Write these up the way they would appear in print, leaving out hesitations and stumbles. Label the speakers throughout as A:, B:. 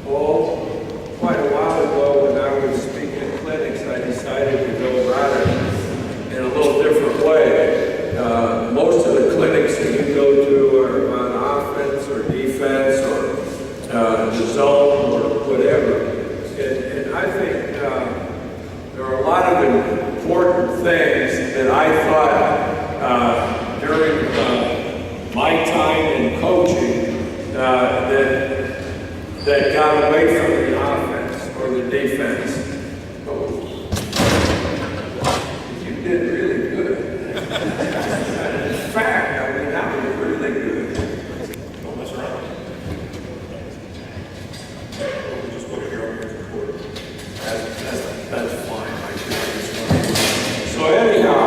A: Well, quite a while ago when I was speaking at clinics, I decided to go about it in a little different way. Most of the clinics that you go to are about offense or defense or the zone or whatever. And I think there are a lot of important things that I thought during my time in coaching that got away from the offense or the defense. Oh, you did really good. In fact, I mean, that was really good.
B: Don't mess around. We'll just put it here on your record.
A: That's fine. I can. So anyhow,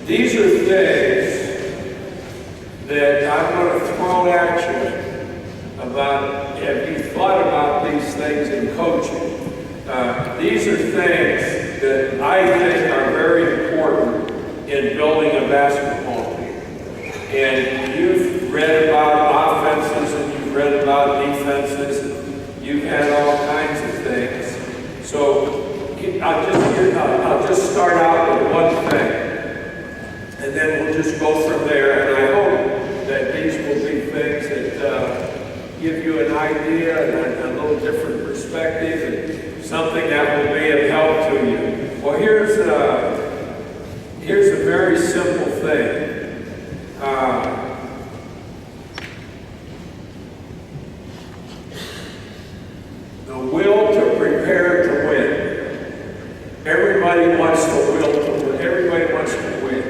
A: these are things that I'm going to throw at you about, have you thought about these things in coaching? These are things that I think are very important in building a basketball team. And you've read about offenses and you've read about defenses. And you've had all kinds of things. So I'll just start out with one thing. And then we'll just go from there. And I hope that these will be things that give you an idea and a little different perspective and something that will be of help to you. Well, here's a very simple thing. The will to prepare to win. Everybody wants the will to win. Everybody wants to win.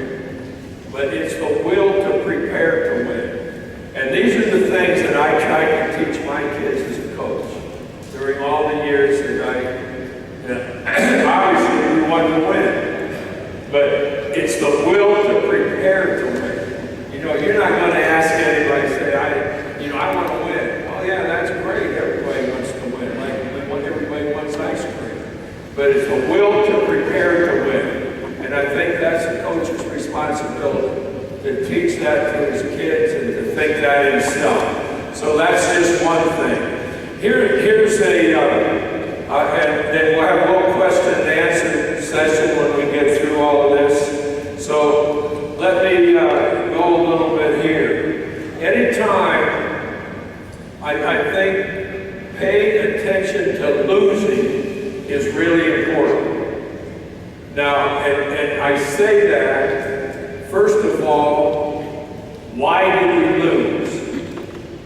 A: But it's the will to prepare to win. And these are the things that I try to teach my kids as a coach during all the years that obviously we want to win, but it's the will to prepare to win. You know, you're not going to ask anybody, say, I want to win. Oh yeah, that's great. Everybody wants to win. Like everybody wants ice cream. But it's the will to prepare to win. And I think that's a coach's responsibility, to teach that to his kids and to think that himself. So that's just one thing. Here's and then we'll have a little question and answer session when we get through all of this. So let me go a little bit here. Anytime I think paying attention to losing is really important. Now, and I say that, first of all, why did we lose?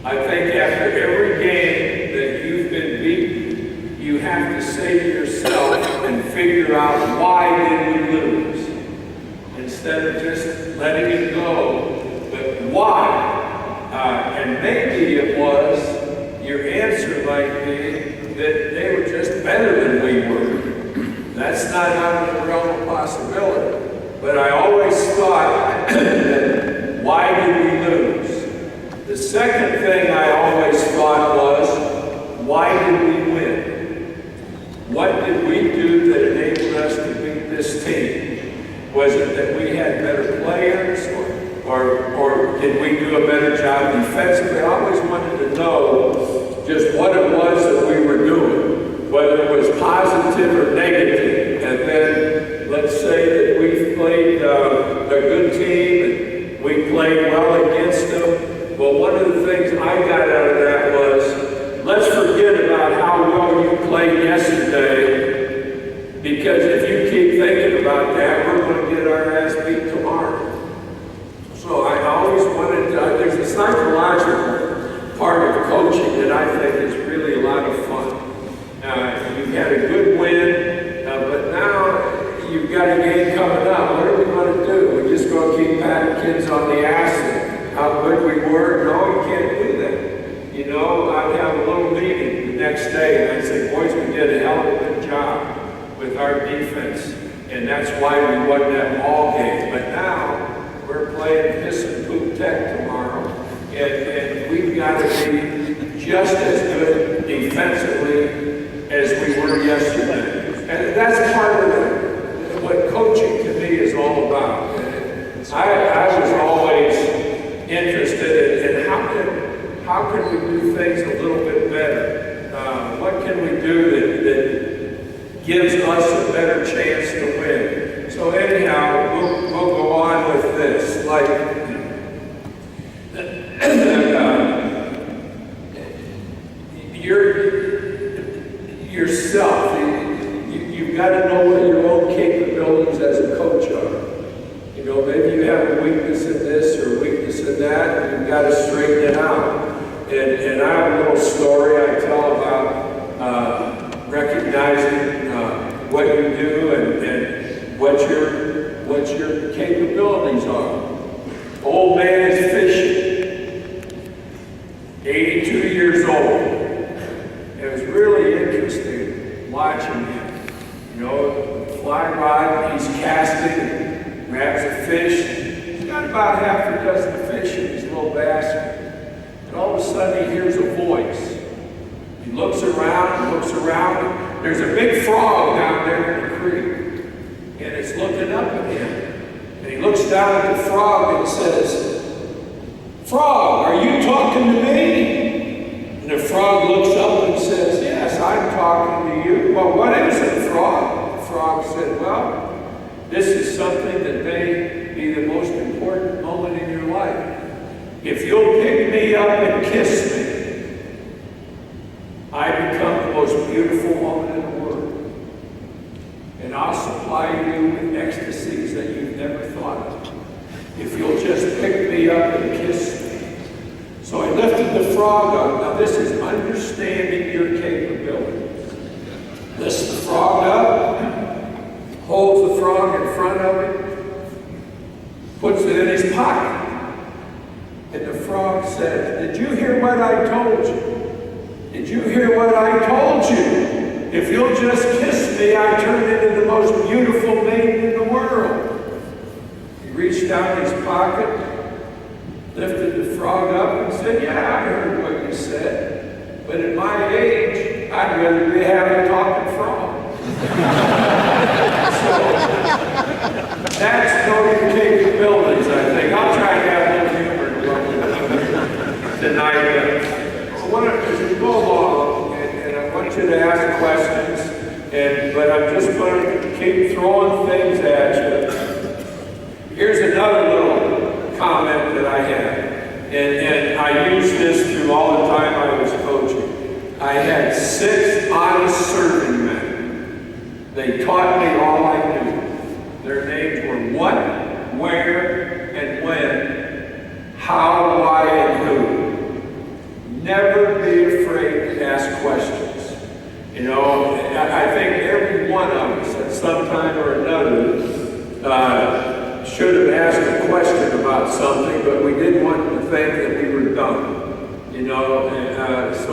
A: I think after every game that you've been beaten, you have to say to yourself and figure out why did we lose? Instead of just letting it go, but why? And maybe it was, your answer might be that they were just better than we were. That's not out of the realm of possibility. But I always thought that why did we lose? The second thing I always thought was, why did we win? What did we do that enabled us to beat this team? Was it that we had better players, or did we do a better job defensively? I always wanted to know just what it was that we were doing, whether it was positive or negative. And then let's say that we played a good team and we played well against them. Well, one of the things I got out of that was, let's forget about how well you played yesterday, because if you keep thinking about that, we're going to get our ass beat tomorrow. So I always wanted to, there's a psychological part of coaching that I think is really a lot of fun. You've had a good win, but now you've got a game coming up. What are we going to do? We're just going to keep patting kids on the ass and how good we were? No, you can't do that. You know, I'd have a little meeting the next day and I'd say, boys, we did a hell of a good job with our defense, and that's why we won that ball game. But now we're playing piss and poop tech tomorrow, and we've got to be just as good defensively as we were yesterday. And that's part of what coaching to me is all about. I was always interested in how can can we do things a little bit better? What can we do that gives us a better chance to win? So anyhow, we'll go on with this. Like, yourself, you've got to know what your own capabilities as a coach are. You know, maybe you have a weakness in this or a weakness in that, and you've got to straighten it out. And I have a little story I tell about recognizing what you do and what your capabilities are. Old man is fishing, 82 years old. It was really interesting watching him. You know, fly rod, he's casting, grabs a fish. He's got about half a dozen fish in his little basket. And all of a sudden he hears a voice. He looks around, There's a big frog down there in the creek. And it's looking up at him. And he looks down at the frog and says, "Frog, are you talking to me?" And the frog looks up and says, "Yes, I'm talking to you." "Well, what is it, frog?" The frog said, "Well, this is something that may be the most important moment in your life. If you'll pick me up and kiss me, I become the most beautiful woman in the world. And I'll supply you with ecstasies that you've never thought of. If you'll just pick me up and kiss me." So he lifted the frog up. Now this is understanding your capabilities. Lifts the frog up, holds the frog in front of him, puts it in his pocket. And the frog says, "Did you hear what I told you? Did you hear what I told you? If you'll just kiss me, I turn into the most beautiful maiden in the world." He reached down his pocket, lifted the frog up and said, "Yeah, I heard what you said. But at my age, I'd rather be having a talking frog." So, that's knowing capabilities, I think. I'll try to have a little humor tonight. As we go along, and I want you to ask questions, but I'm just going to keep throwing things at you. Here's another little comment that I had, and I used this through all the time I was coaching. I had 6 honest serving men. They taught me all I knew. Their names were what, where, and when, how, why, and who. Never be afraid to ask questions. You know, I think every one of us at some time or another should have asked a question about something, but we didn't want to think that we were dumb. You know, so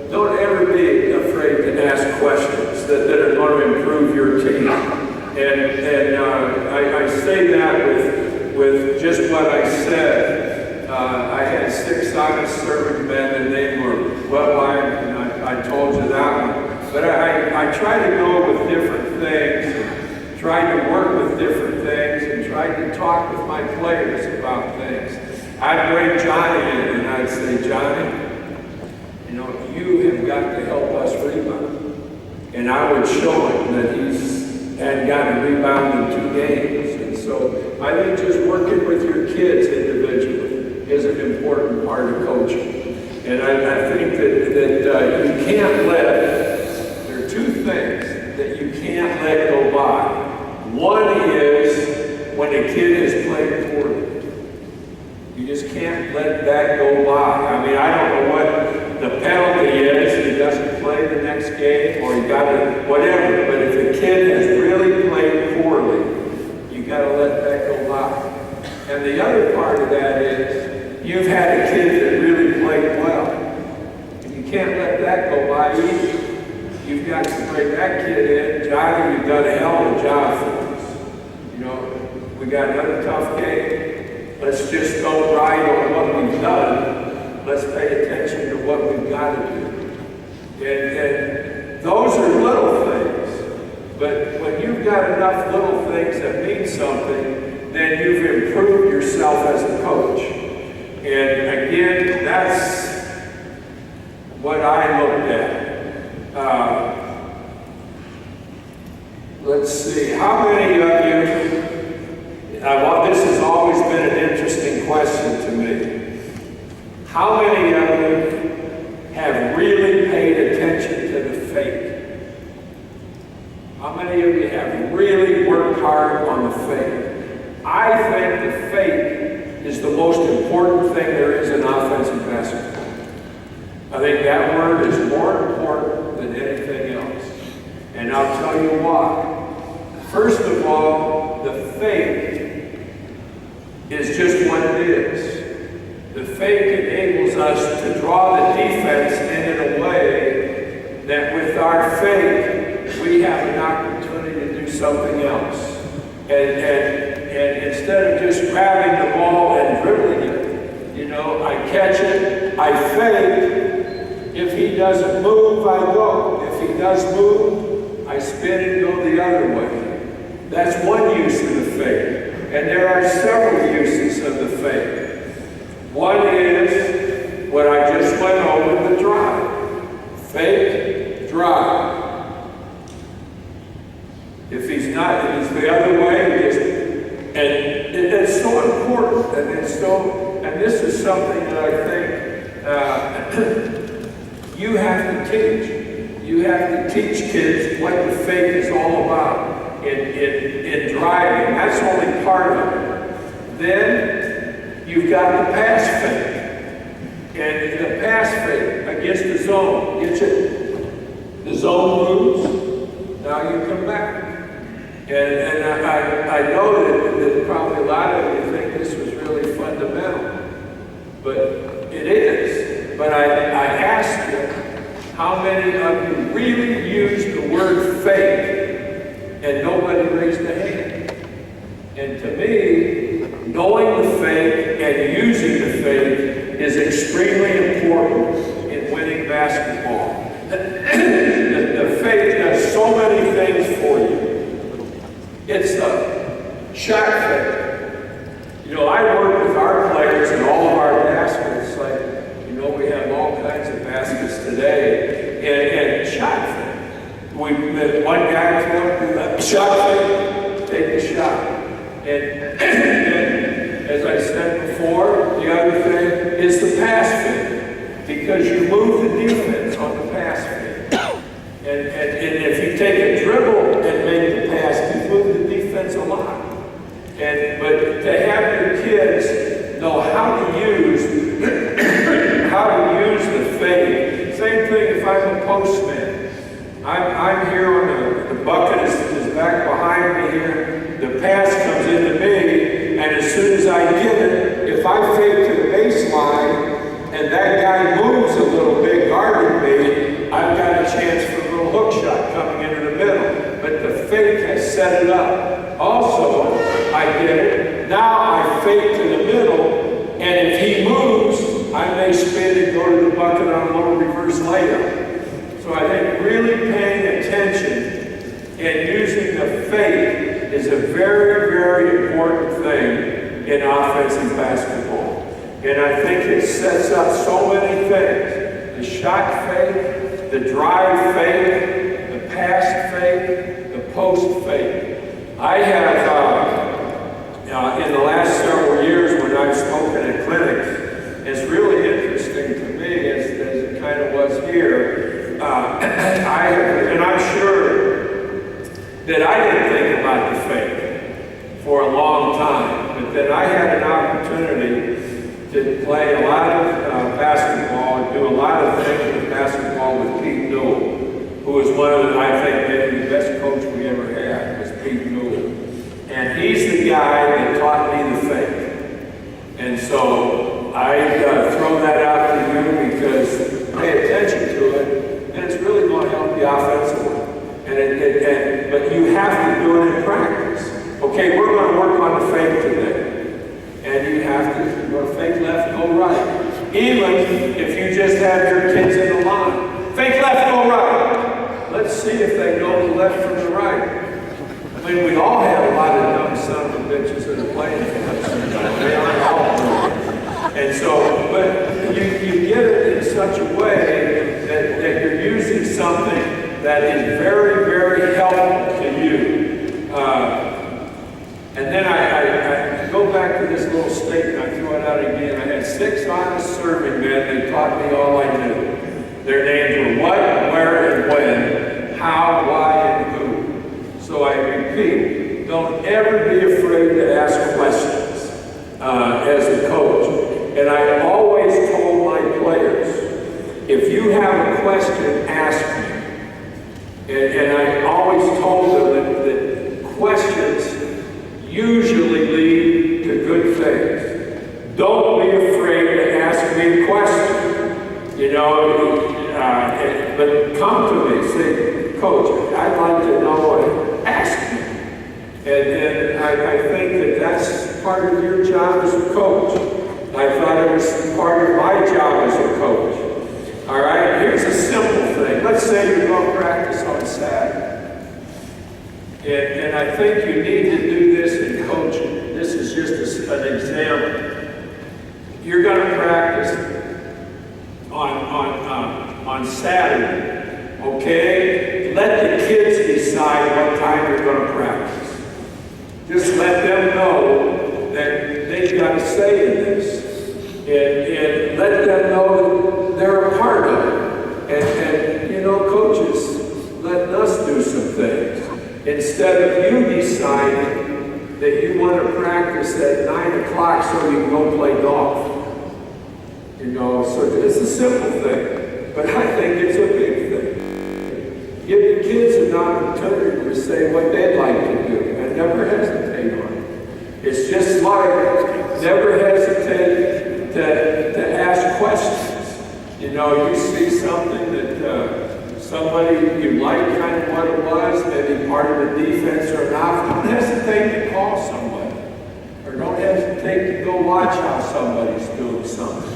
A: don't ever be afraid to ask questions that are going to improve your team. And I say that with just what I said. I had 6 honest serving men, and they were I told you that one. But I try to go with different things, try to work with different things, and try to talk with my players about things. I'd bring Johnny in, and I'd say, "Johnny, you know, you have got to help us rebound." And I would show him that he's hadn't gotten a rebound in 2 games. And so I think just working with your kids individually is an important part of coaching. And I think that you can't there are 2 things that you can't let go by. One is when a kid has played poorly. You just can't let that go by. I mean, I don't know what the penalty is. He doesn't play the next game, or he got it, whatever. But if a kid has really played poorly, you got to let that go by. And the other part of that is, you've had a kid that really played well. And you can't let that go by either. You've got to bring that kid in. "Johnny, you've done a hell of a job for us. You know, we got another tough game. Let's just don't ride on what we've done. Let's pay attention to what we've got to do." And those are little things. But when you've got enough little things that mean something, then you've improved yourself as a coach. And again, what I looked at. Let's see, how many of you, this has always been an interesting question to me. How many of you have really paid attention to the faith? How many of you have really worked hard on the faith? I think the faith is the most important thing there is in offensive basketball. I think that word is more important than anything else. And I'll tell you why. First of all, the faith is just what it is. The faith enables us to draw the defense in a way that with our faith, we have an opportunity to do something else. And instead of just grabbing the ball and dribbling it, you know, I catch it, I fake. If he doesn't move, I go. If he does move, I spin and go the other way. That's one use of the faith. And there are several uses of the faith. One is what I just went over, the drive. Fake, drive. If he's the other way, it's so important, and this is something that I think you have to teach. You have to teach kids what the faith is all about in driving. That's only part of it. Then you've got the pass fake. And the pass fake against the zone. The zone moves, now you come back. And I know that probably a lot of you think this was really fundamental, but it is. But I ask you, how many of you really use the word fake and nobody raised a hand? And to me, knowing the fake and using the fake is extremely important in winning basketball. The fake does so many things for you. It's a shot fake. You know, I work with our players and all of our baskets. Like, you know, we have all kinds of baskets today. And shot fake. One guy threw up, shot fake, take the shot. And as I said before, the other thing is the pass fake. Because you move the defense on the pass fake. And if you take a dribble and make the pass, you move the defense a lot. But to have your kids know how to use the fake. Same thing if I'm a postman. I'm here on the bucket is back behind me here. The pass comes into me, and as soon as I get it, if I fake to the baseline and that guy moves a little bit guarding me, I've got a chance for a little hook shot coming into the middle. But the fake has set it up. Also, I get it. Now I fake to the middle, and if he moves, I may spin and go to the bucket on a little reverse layup. So I think really paying attention and using the fake is a very, very important thing in offensive basketball. And I think it sets up so many things. The shot fake, the drive fake, the pass fake, the post fake. I have, in the last several years when I've spoken at clinics, it's really interesting to me, as it kind of was here, and I'm sure that I didn't think about the fake for a long time, but then I had an opportunity to play a lot of basketball and do a lot of things with basketball with Pete Newell, who was one of the, I think, maybe the best coach we ever had, was Pete Newell. And he's the guy that taught me the fake. And so I throw that out to you because pay attention to it, and it's really going to help the offensively. But you have to do it in practice. Okay, we're going to work on the fake today. And you have to go fake left, go right. Even if you just have your kids in the line. Fake left, go right. Let's see if they know the left from the right. I mean, we all have a lot of dumb son of a bitches that are playing for us. They aren't all. And so, but you get it in such a way using something that is very, very helpful to you. And then I go back to this little statement, I throw it out again. I had 6 honest serving men. They taught me all I knew. Their names were what, where, and when, how, why, and who. So I repeat, don't ever be afraid to ask questions as a coach. And I always told my players, if you have a question, ask me. And I always told them that questions usually lead to good things. Don't be afraid to ask me a question. You know, but come to me, say, Coach, I'd like to know, ask me. And I think that that's part of your job as a coach. I thought it was part of my job as a coach. All right, here's a simple thing. Let's say you're going to practice on Saturday. And I think you need to do this in coaching. This is just an example. You're going to practice on Saturday, okay? Let the kids decide what time you're going to practice. Just let them know that they've got a say in this. And let them know that they're a part of it. And you know, coaches, letting us do some things. Instead of you deciding that you want to practice at 9 o'clock so you can go play golf. You know, so it's a simple thing, but I think it's a big thing. Give the kids an opportunity to say what they'd like to do and never hesitate on it. It's just like never hesitate to ask questions. You know, you see something that somebody you like kind of what it was, maybe part of the defense or not, don't hesitate to call somebody. Or don't hesitate to go watch how somebody's doing something.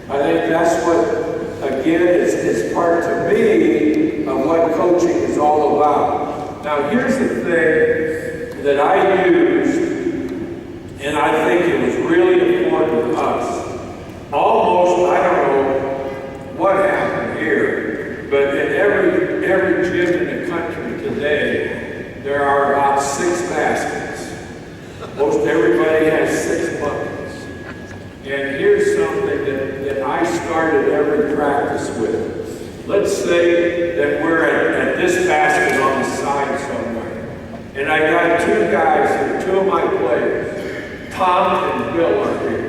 A: I think that's what, again, is part to me of what coaching is all about. Now, here's the thing that I used, and I think it was really important to us. Almost, I don't know what happened here, but in every gym in the country today, there are about 6 baskets. Most everybody has 6 buckets. And here's something that I started every practice with. Let's say that we're at this basket on the side somewhere. And I got 2 guys here, 2 of my players. Tom and Bill are here.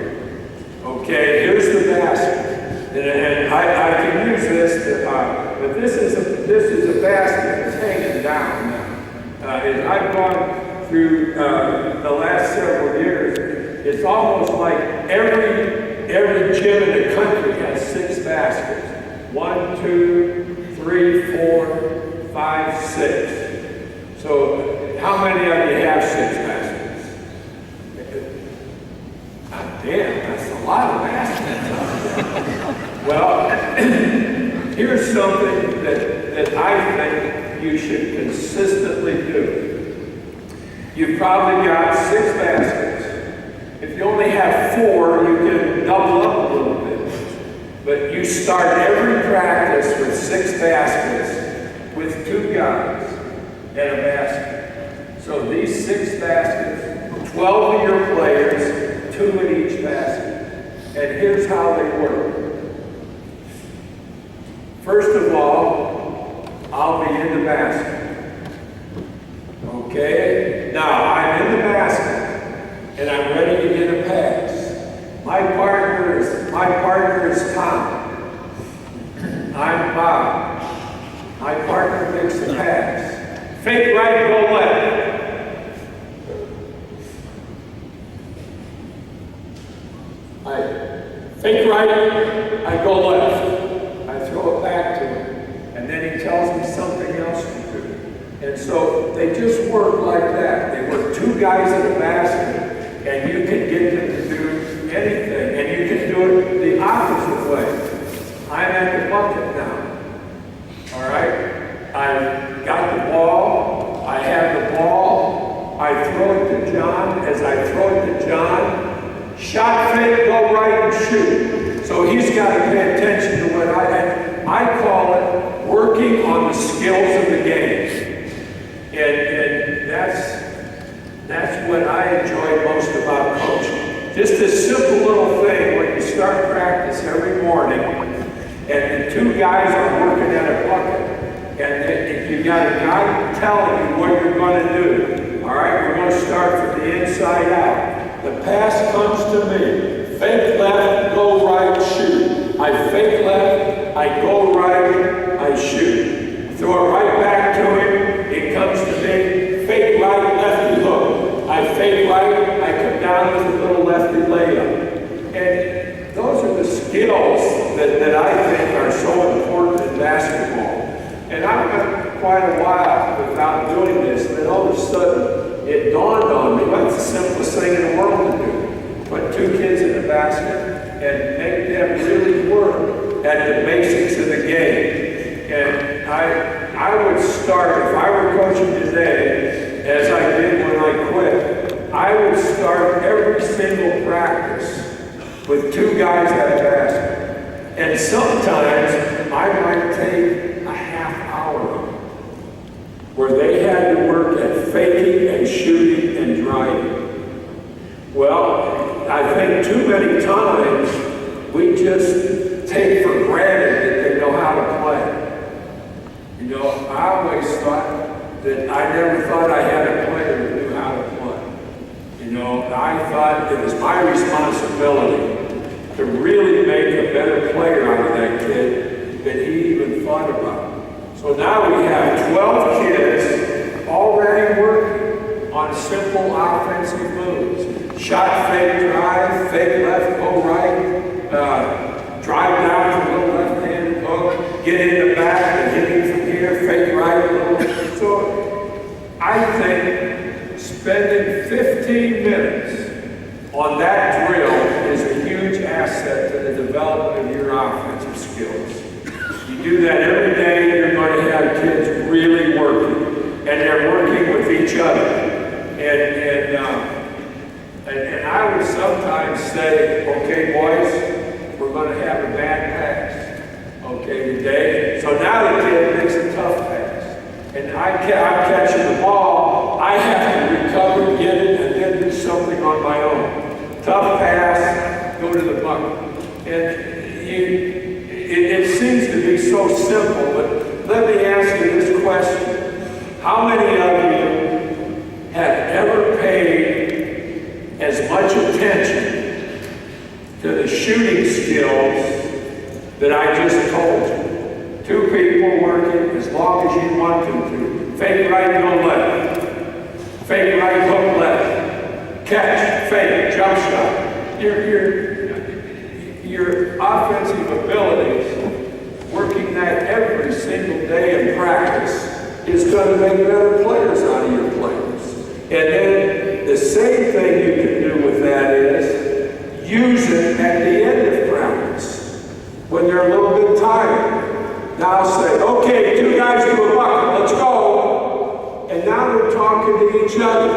A: Okay, here's the basket. And I can use this, but this is a basket that's hanging down now. As I've gone through the last several years, it's almost like every gym in the country has 6 baskets. 1, 2, 3, 4, 5, 6. So how many of you have 6 baskets? Damn, that's a lot of baskets. Well, here's something that I think you should consistently do. You've probably got 6 baskets. If you only have 4, you can double up a little bit. But you start every practice with 6 baskets with 2 guys and a basket. So these 6 baskets, 12 of your players, 2 in each basket. And here's how they work. First of all, I'll be in the basket. Okay? Now, I'm in the basket. And I'm ready to get a pass. My partner is Tom. I'm Bob. My partner makes the pass. Fake right, go left. Fake right, I go left. I throw it back to him. And then he tells me something else to do. And so they just work like that. They work 2 guys in a basket. And you can get them to do anything. And you can do it the opposite way. I'm at the bucket now. All right? I've got the ball. I have the ball. I throw it to John. As I throw it to John, shot fake, go right and shoot. So he's got to pay attention to what I call it working on the skills of the game. And that's what I enjoy most about coaching. Just this simple little thing when you start practice every morning and the two guys are working at a bucket and you got a guy telling you what you're going to do. All right, we're going to start from the inside out. The pass comes to me. Fake left, go right, shoot. I fake left, I go right, I shoot. Throw it right back to him. It comes to me. Fake right, lefty hook. I fake right, I come down with a little lefty layup. And those are the skills that I think are so important in basketball. And I've got quite a while without doing this, and then all of a sudden it dawned on me, what's the simplest thing in the world to do? Put two kids in the basket and make them really work at the basics of the game. And I would start, if I were coaching today, as I did when I quit, I would start every single practice with two guys at a basket. And sometimes I might take a half hour where they had to work at faking and shooting and driving. Well, I think too many times we just take for granted that they know how to play. You know, I always thought that I never thought I had a player who knew how to play. You know, I thought it was my responsibility to really make a better player out of that kid than he even thought about. So now we have 12 kids already working on simple offensive moves. Shot, fake, drive, fake left, go right, drive down for a little left-handed hook, get in the back and hit him from here, fake right a little. So I think spending 15 minutes on that drill is a huge asset to the development of your offensive skills. You do that every day, you're going to have kids really working, and they're working with each other. And I would sometimes say, okay, boys, we're going to have a bad pass, okay, today. So now the kid makes a tough pass, and I'm catching the ball. I have to recover, get it, and then do something on my own. Tough pass, go to the bucket. And it seems to be so simple, but let me ask you this question. How many of you have ever paid as much attention to the shooting skills that I just told you? Two people working as long as you want them to. Fake right, go left. Fake right, hook left. Catch, fake, jump shot. Your offensive abilities, working that every single day in practice, is going to make better players out of your players. And then the same thing you can do with that is use it at the end of practice when they're a little bit tired. Now say, okay, two guys to a bucket, let's go. And now they're talking to each other.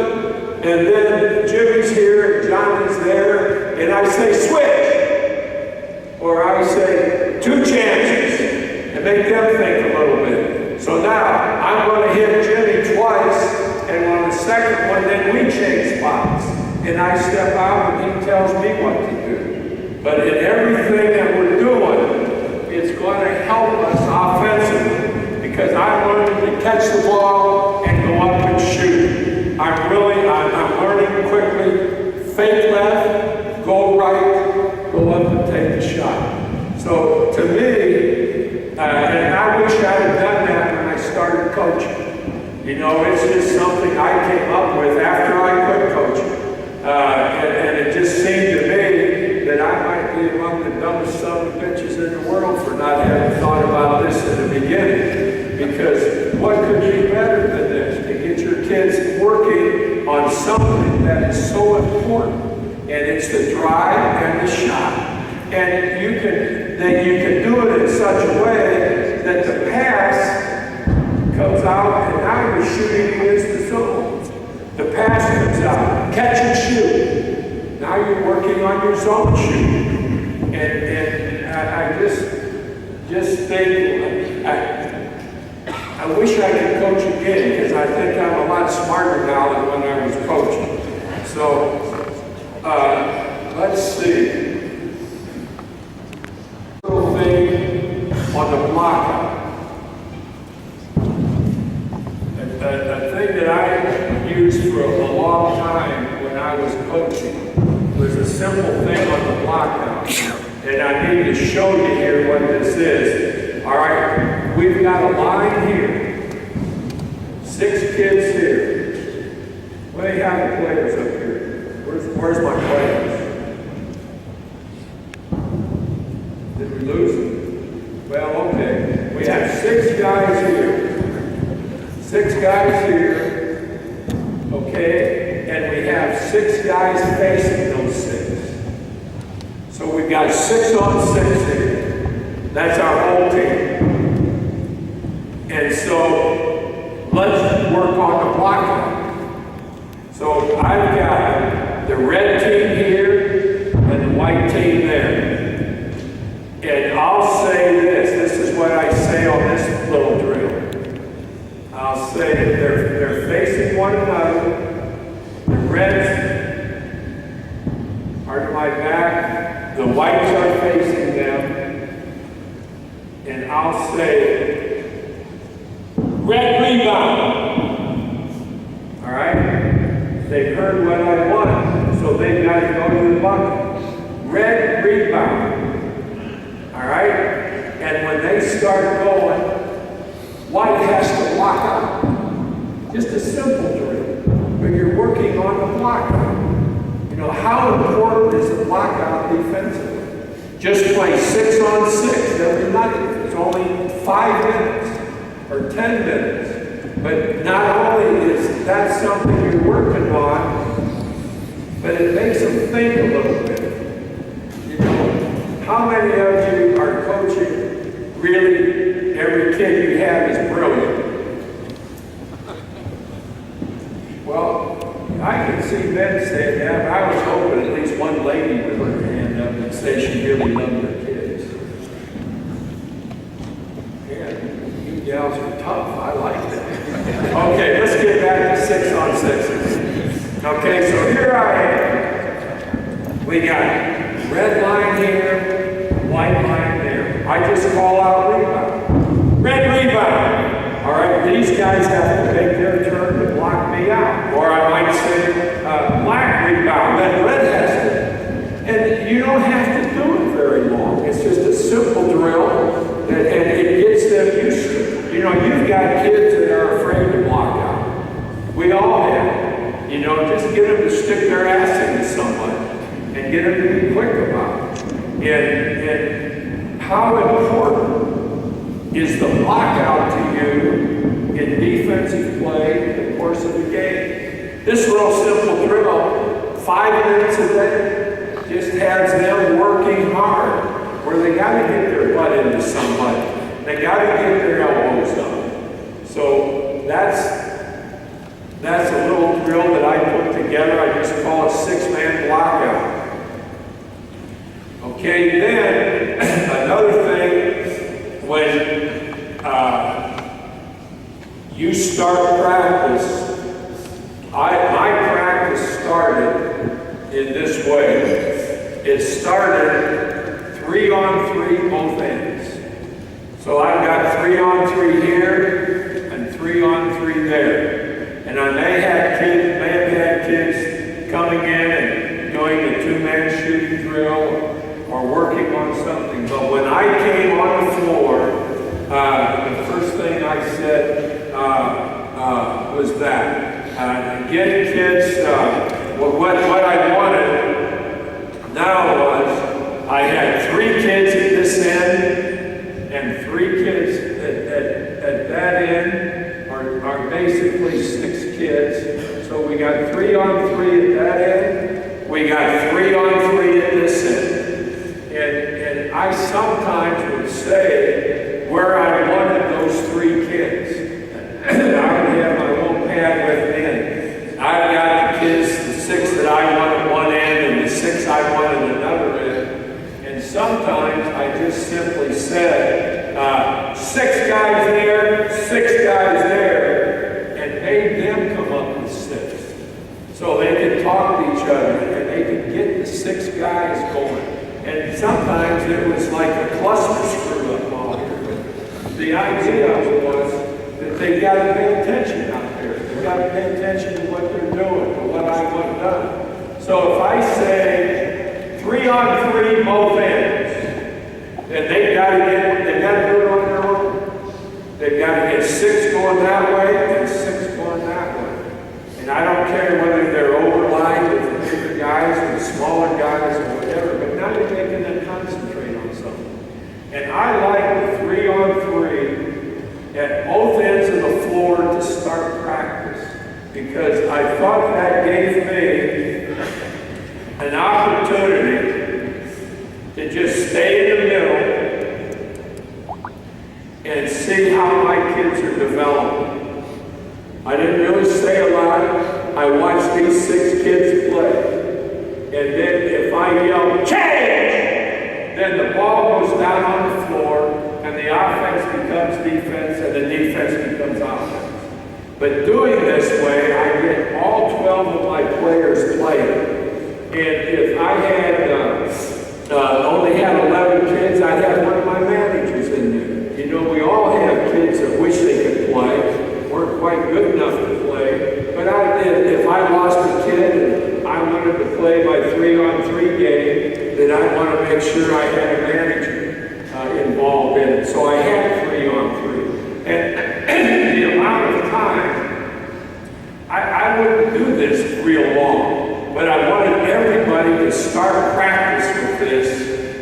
A: And then Jimmy's here and Johnny's there, and I say, switch. Or I say, two chances, and make them think a little bit. So now, I'm going to hit Jimmy twice, and on the second one, then we change spots. And I step out, and he tells me what to do. But in everything that we're doing, it's going to help us offensively, because I'm learning to catch the ball and go up and shoot. I'm learning quickly, fake left, go right, go up and take the shot. So to me, and I wish I had done that when I started coaching. You know, it's just something I came up with after I quit coaching. And it just seemed to me that I might be among the dumbest son of bitches in the world for not having thought about this in the beginning. Because what could be better than this? To get your kids working on something that is so important. And it's the drive and the shot. And you can do it in such a way that the pass comes out and now you're shooting against the zone. The pass comes out, catch and shoot. Now you're working on your zone shooting. And I just think I wish I could coach again because I think I'm a lot smarter now than when I was coaching. So, let's see. Little thing on the block. A thing that I used for a long time when I was coaching was a simple thing on the block out. And I need to show you here what this is. All right, we've got a line here. 6 kids here. Where do you have the players up here? Where's my players? Did we lose them? Well, okay. We have 6 guys here. 6 guys here. Okay, and we have 6 guys facing those 6. So we've got 6 on 6 here. That's our whole team. And so let's work on the block out. So I've got the red team here and the white team there. And I'll say this is what I say on this little drill. I'll say that they're facing one another. The reds are to my back. The whites are facing them. And I'll say, red rebound. All right? They've heard what I want, so they've got to go to the bucket. Red rebound. All right? And when they start going, white has to block out. Just a simple drill. But you're working on the block out. You know, how important is the block out defensively? Just play 6 on 6 every night. It's only 5 minutes or 10 minutes. But not only is that something you're working on, but it makes them think a little bit. You know, how many of you are coaching really every kid you have is brilliant? Well, I can see men saying that, but I was hoping at least one lady would put her hand up and say she really loved her kids. Man, you gals are tough. I like that. Okay, let's get back to 6 on 6. Okay, so here I am. We got red line here, white line there. I just call out rebound. Red rebound. All right, these guys have to make their turn to block me out. Or I might say black rebound, then red has to. And you don't have to do it very long. It's just a simple drill, and it gets them used to it. You know, you've got kids that are afraid to block out. We all have. You know, just get them to stick their ass into somebody and get them to be quick about it. And how important is the block out to you in defensive play in the course of the game? This real simple drill, 5 minutes a day, just has them working hard, where they got to get their butt into somebody. They got to get their elbows up. So that's a little drill that I put together. I just call it 6-man block out. Okay, then another thing, when you start practice, my practice started in this way. It started 3 on 3 both ends. So I've got 3 on 3 here and 3 on 3 there. And I may have kids coming in and doing a 2-man shooting drill or working on something. But when I came on the floor, the first thing I said was that. Get kids, what I wanted now was, I had 3 kids at this end and 3 kids at that end, are basically 6 kids. So we got 3 on 3 at that end, we got 3 on 3 at this end. And I sometimes would say where I wanted those 3 kids. I would have my little pad with me, and I've got the kids, the 6 that I wanted one end and the 6 I wanted another end. And sometimes I just simply said, 6 guys there, 6 guys so they can talk to each other and they can get the 6 guys going. And sometimes it was like a cluster screw up all here. But the idea of it was that they got to pay attention out there. They got to pay attention to what they're doing, to what I want done. So if I say 3-on-3 both ends, then they've got to do it on their own. They've got to get 6 going that way and 6 going that way. And I don't care whether they're overlined with the bigger guys or the smaller guys or whatever, but now you're making them concentrate on something. And I like the 3-on-3 at both ends of the floor to start practice, because I thought that gave me an opportunity to just stay in the middle and see how my kids are developing. I didn't really say a lot. I watched these 6 kids play. And then if I yell, change! Then the ball goes down on the floor, and the offense becomes defense, and the defense becomes offense. But doing this way, I get all 12 of my players playing. And if I had only had 11 kids, I'd have one of my managers in there. You know, we all have kids that wish they could play, weren't quite good enough to play. But if I lost a kid and I wanted to play my 3-on-3 game, then I want to make sure I had a manager involved in it. So I had 3-on-3. And the amount of time, I wouldn't do this real long, but I wanted everybody to start practice with this,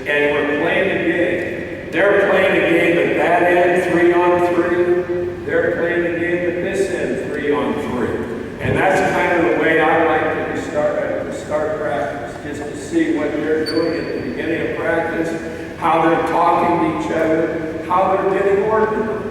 A: and we're playing a game. They're playing a game at that end, 3-on-3. They're playing a game at this end, 3-on-3. And that's kind of the way I like to start practice, just to see what they're doing at the beginning of practice, how they're talking to each other, how they're getting organized.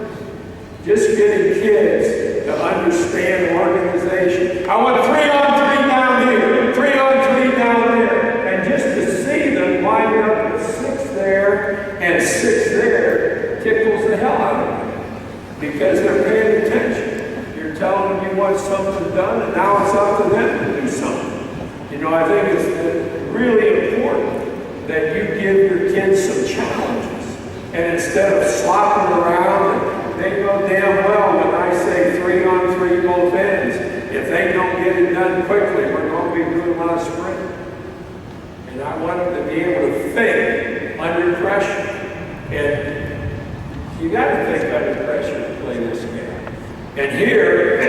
A: Just getting kids to understand organization. I want 3-on-3 down here, 3-on-3 down there. And just to see them line up with 6 there and 6 there tickles the hell out of me, because they're paying attention. You're telling them you want something done, and now it's up to them to do something. You know, I think it's really important that you give your kids some challenges. And instead of slopping around, they know damn well when I say 3-on-3 both ends, if they don't get it done quickly, we're going to be doing a lot of sprinting. And I want them to be able to think under pressure. And you got to think under pressure to play this game. And here,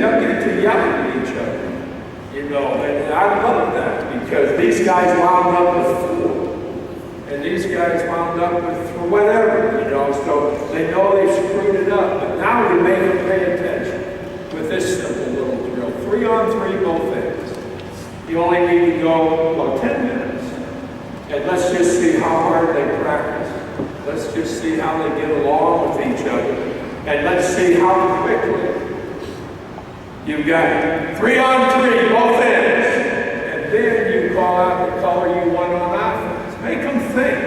A: they'll get to yelling at each other. You know, and I love that, because these guys wound up with 4. And these guys wound up with whatever, you know, so they know they screwed it up. But now we make them pay attention with this simple little drill. 3-on-3 both ends. You only need to go, well, 10 minutes. And let's just see how hard they practice. Let's just see how they get along with each other. And let's see how quickly you've got 3-on-3 both ends. And then you call out the color you want on offense. Make them think,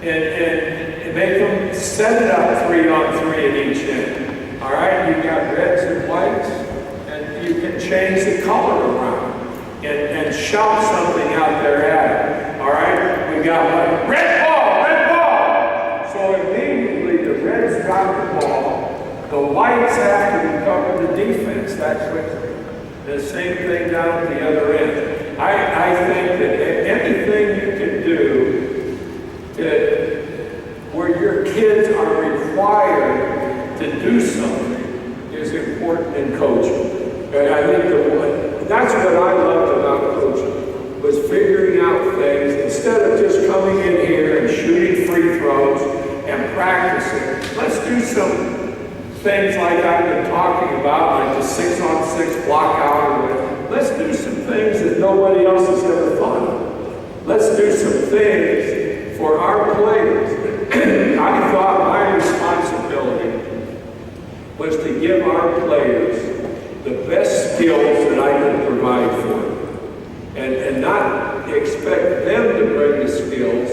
A: and make them set it up 3-on-3 at each end. All right, you've got reds and whites, and you can change the color around and shout something out there at it. All right, we got one, red ball. So immediately the reds drop the ball, the whites have to recover the defense that quickly. The same thing down at the other end. I think that anything you can do where your kids are required to do something is important in coaching. And I think that's what I loved about coaching, was figuring out things instead of just coming in here and shooting free throws and practicing. Let's do some things like I've been talking about, like the 6-on-6 block out or whatever. Let's do some things that nobody else has ever thought of. Let's do some things for our players. I thought my responsibility was to give our players the best skills that I could provide for them. And not expect them to bring the skills.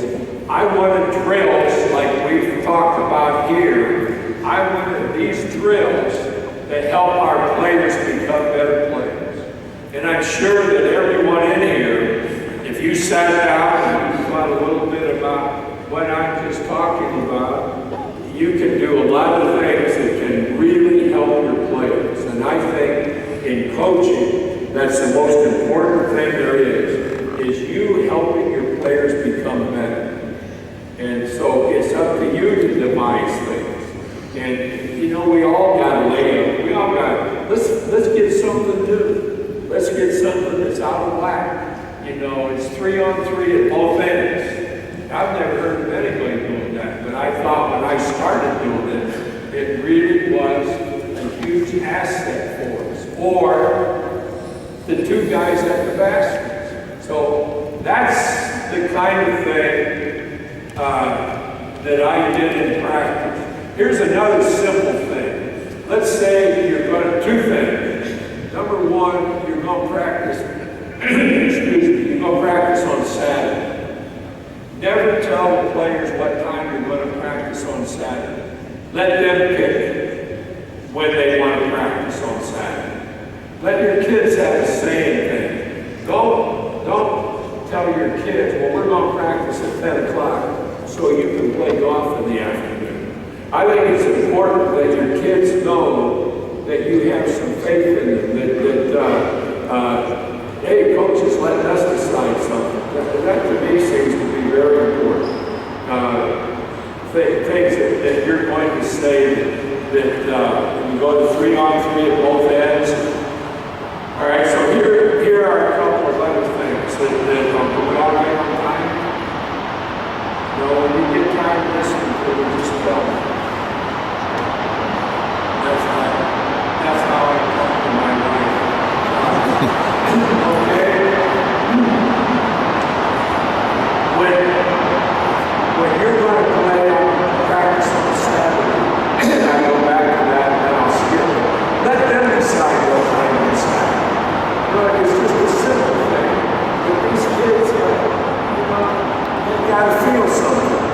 A: I wanted drills like we've talked about here. I wanted these drills that help our players become better players. And I'm sure that everyone in here, if you sat down and you thought a little bit about what I'm just talking about, you can do a lot of things that can really help your players. And I think in coaching, that's the most important thing there is you helping your players become better. And so it's up to you to devise things. And you know, we all got a layup. We all got, let's get something new. Let's get something that's out of whack. You know, it's 3-on-3 at both ends. I've never heard of anybody doing that, but I thought when I started doing it, it really was a huge asset for us. Or the two guys at the baskets. So that's the kind of thing that I did in practice. Here's another simple thing. Let's say you're going to, two things. Number one, you're going to practice, excuse me, you're going to practice on Saturday. Never tell the players what time you're going to practice on Saturday. Let them pick when they want to practice on Saturday. Let your kids have a say in things. Don't tell your kids, well, we're going to practice at 10 o'clock so you can play golf in the afternoon. I think it's important that your kids know that you have some faith in them, that hey, coach is letting us decide something. That to me seems to be very important. Things that you're going to say that you go to 3-on-3 at both ends. All right, so here are a couple of other things that are we all right on time? No, when you get tired of listening to it, just tell me. That's how I talk to my wife. Okay? When you're going to play practice on Saturday, I go back to that and then I'll skip it. Let them decide what time on Saturday. But it's just a simple thing. But these kids, they've got to feel something.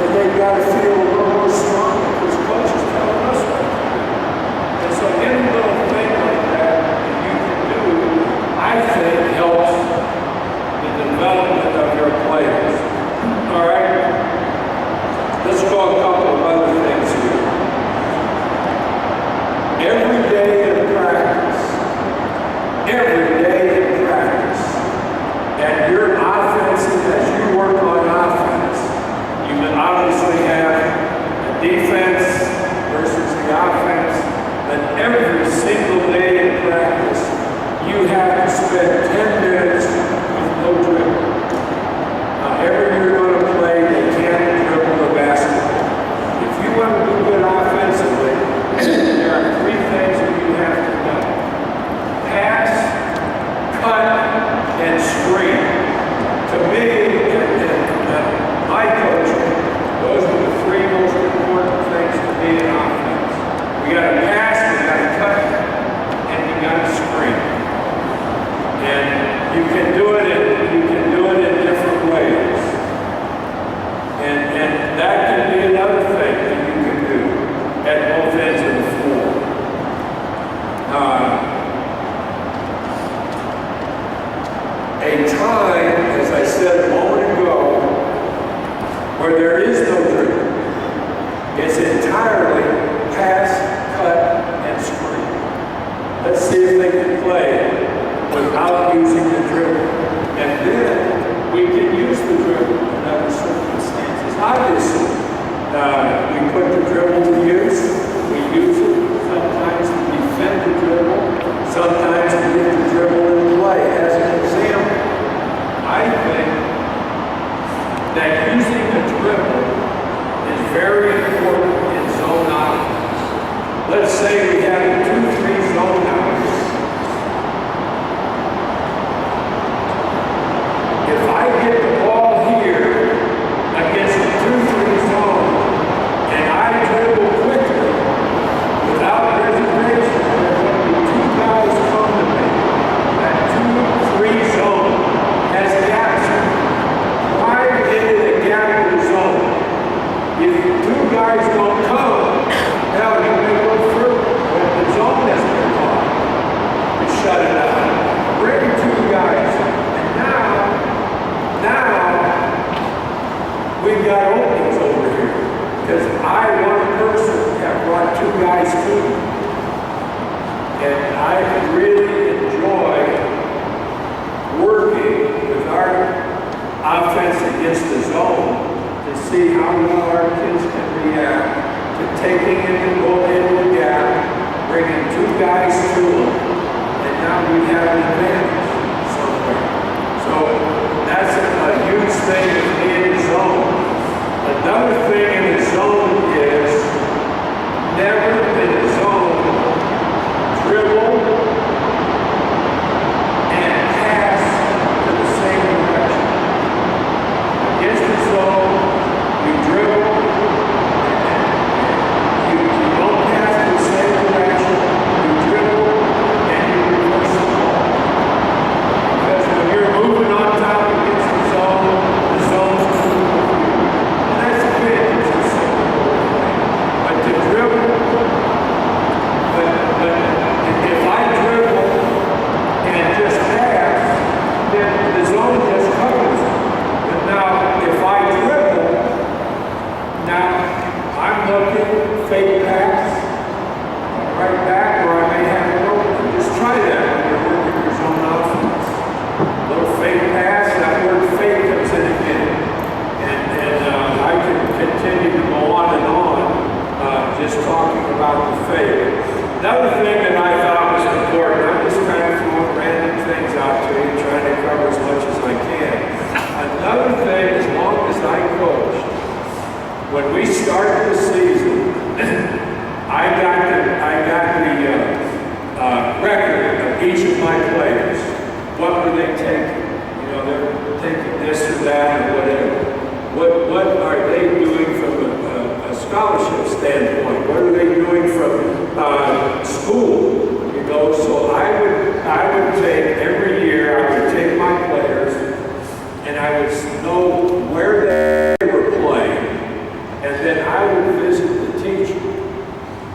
A: They've got to feel a little more strong because coach is telling us what to do. And so any little thing like that you can do, I think helps the development of your players. All right? Let's go a couple of other things here. Every day in practice, and your offensive, as you work on offense, you can obviously have the defense versus the offense, but every single day in practice, you have to spend 10 minutes with no dribble. Every year you're going to play, they can't dribble the basketball. If you want to do good offensively, there are three things that you have to do. Pass, cut, and screen. To me, and my coaching, those are the three most important things to me in offense. We got to pass, we got to cut, and we got to screen. And you can do it in different ways. And that can be another thing that you can do at both ends of the floor. A time, as I said a moment ago, where there is no dribble. It's entirely pass, cut, and screen. Let's see if they can play without using the dribble. And then we can use the dribble in other circumstances. Obviously, we put the dribble to use. We use it sometimes to defend the dribble, sometimes to get the dribble in play. As an example, I think that using the dribble is very important in zone offense. Let's say we have a 2-3 zone offense. If I get the ball here against the 2-3 zone and I dribble And I really enjoy working with our offense against the zone to see how well our kids can react to taking it and going into the gap, bringing two guys to them, and now we have an advantage somewhere. So that's a huge thing with me in the zone. Another thing in the zone is never in the zone dribble and pass to the same direction. Against the zone, you dribble, you don't pass to the same direction, you dribble, and you reverse the ball. Because when you're moving on top against the zone's moving with you. And that's big, it's a simple thing. But to dribble, but if I dribble and just pass, then the zone just covers it. But now, if I dribble, now I'm looking, fake pass, right back, or I may have it open. Just try that when you're working your zone offense. Little fake pass, that word fake comes in again. And I can continue to go on and on, just talking about the fake. Another thing that I thought was important, I'm just kind of throwing random things out to you, trying to cover as much as I can. Another thing, as long as I coached, when we started the season, I got the record of each of my players. What were they taking? You know, they're taking this or that or whatever. What are they doing from a scholarship standpoint? What are they doing from school? You know, so I would take every year. I would take my players, and I would know where they were playing, and then I would visit the teacher,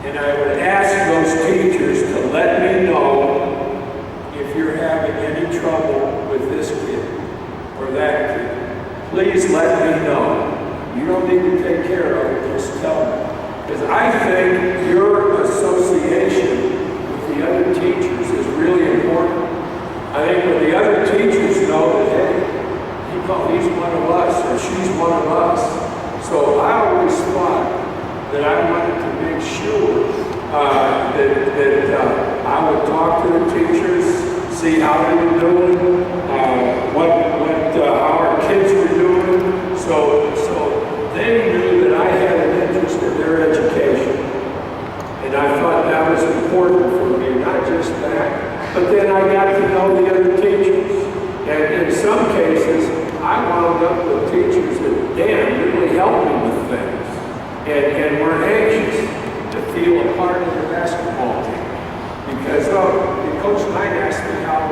A: and I would ask those teachers to let me know if you're having any trouble with this kid or that kid. Please let me know. You don't need to take care of it, just tell me. Because I think your association with the other teachers is really important. I think when the other teachers know that, hey, he's one of us or she's one of us. So I always thought that I wanted to make sure that I would talk to the teachers, see how they were doing, how our kids were doing. So they knew that I had an interest in their education. And I thought that was important for me, not just that, but then I got to know the other teachers. And in some cases, I wound up with teachers that, really helped me with things. And were anxious to feel a part of the basketball team. Because Coach Knight asked me how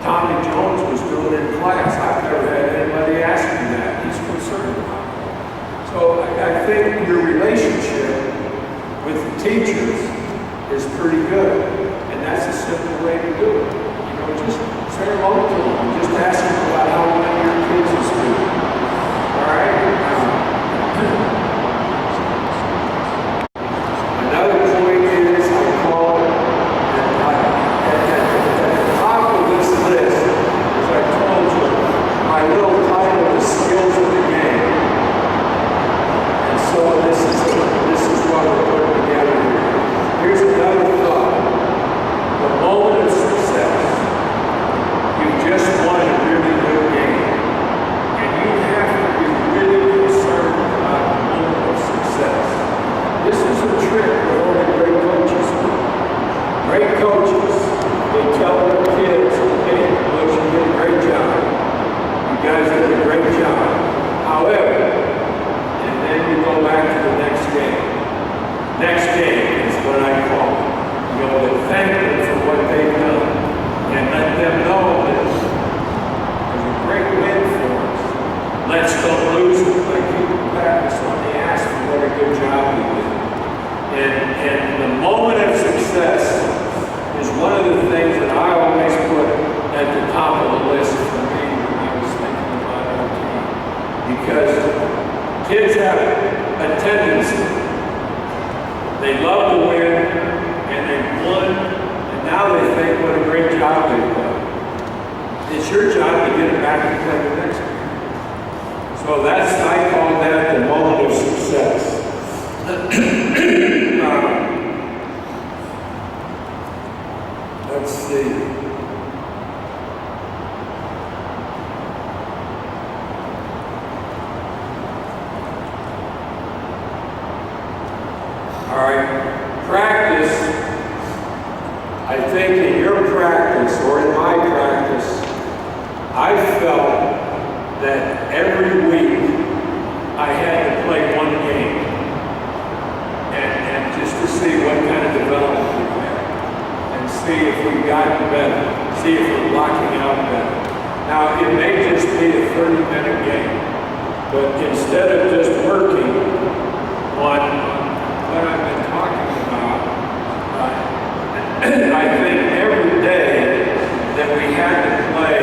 A: Tommy Jones was doing in class. I've never had anybody ask me that. He's concerned about it. So I think your relationship with the teachers is pretty good. And that's a simple way to do it. You know, just say hello to them. Just ask them about how one of your kids is doing. All right? Another point is I call, at the top of this list, as I told you, my little title is Skills of the Game. And so this is what we're putting together here. Here's another thought. your job to get it back and play the next game. So I call that the moment of success. Let's see. All right, practice. I think in your practice or in my practice, I felt that every week I had to play one game and just to see what kind of development we had and see if we got better, see if we're blocking out better. Now, it may just be a 30-minute game, but instead of just working on what I've been talking about, I think every day that we had to play,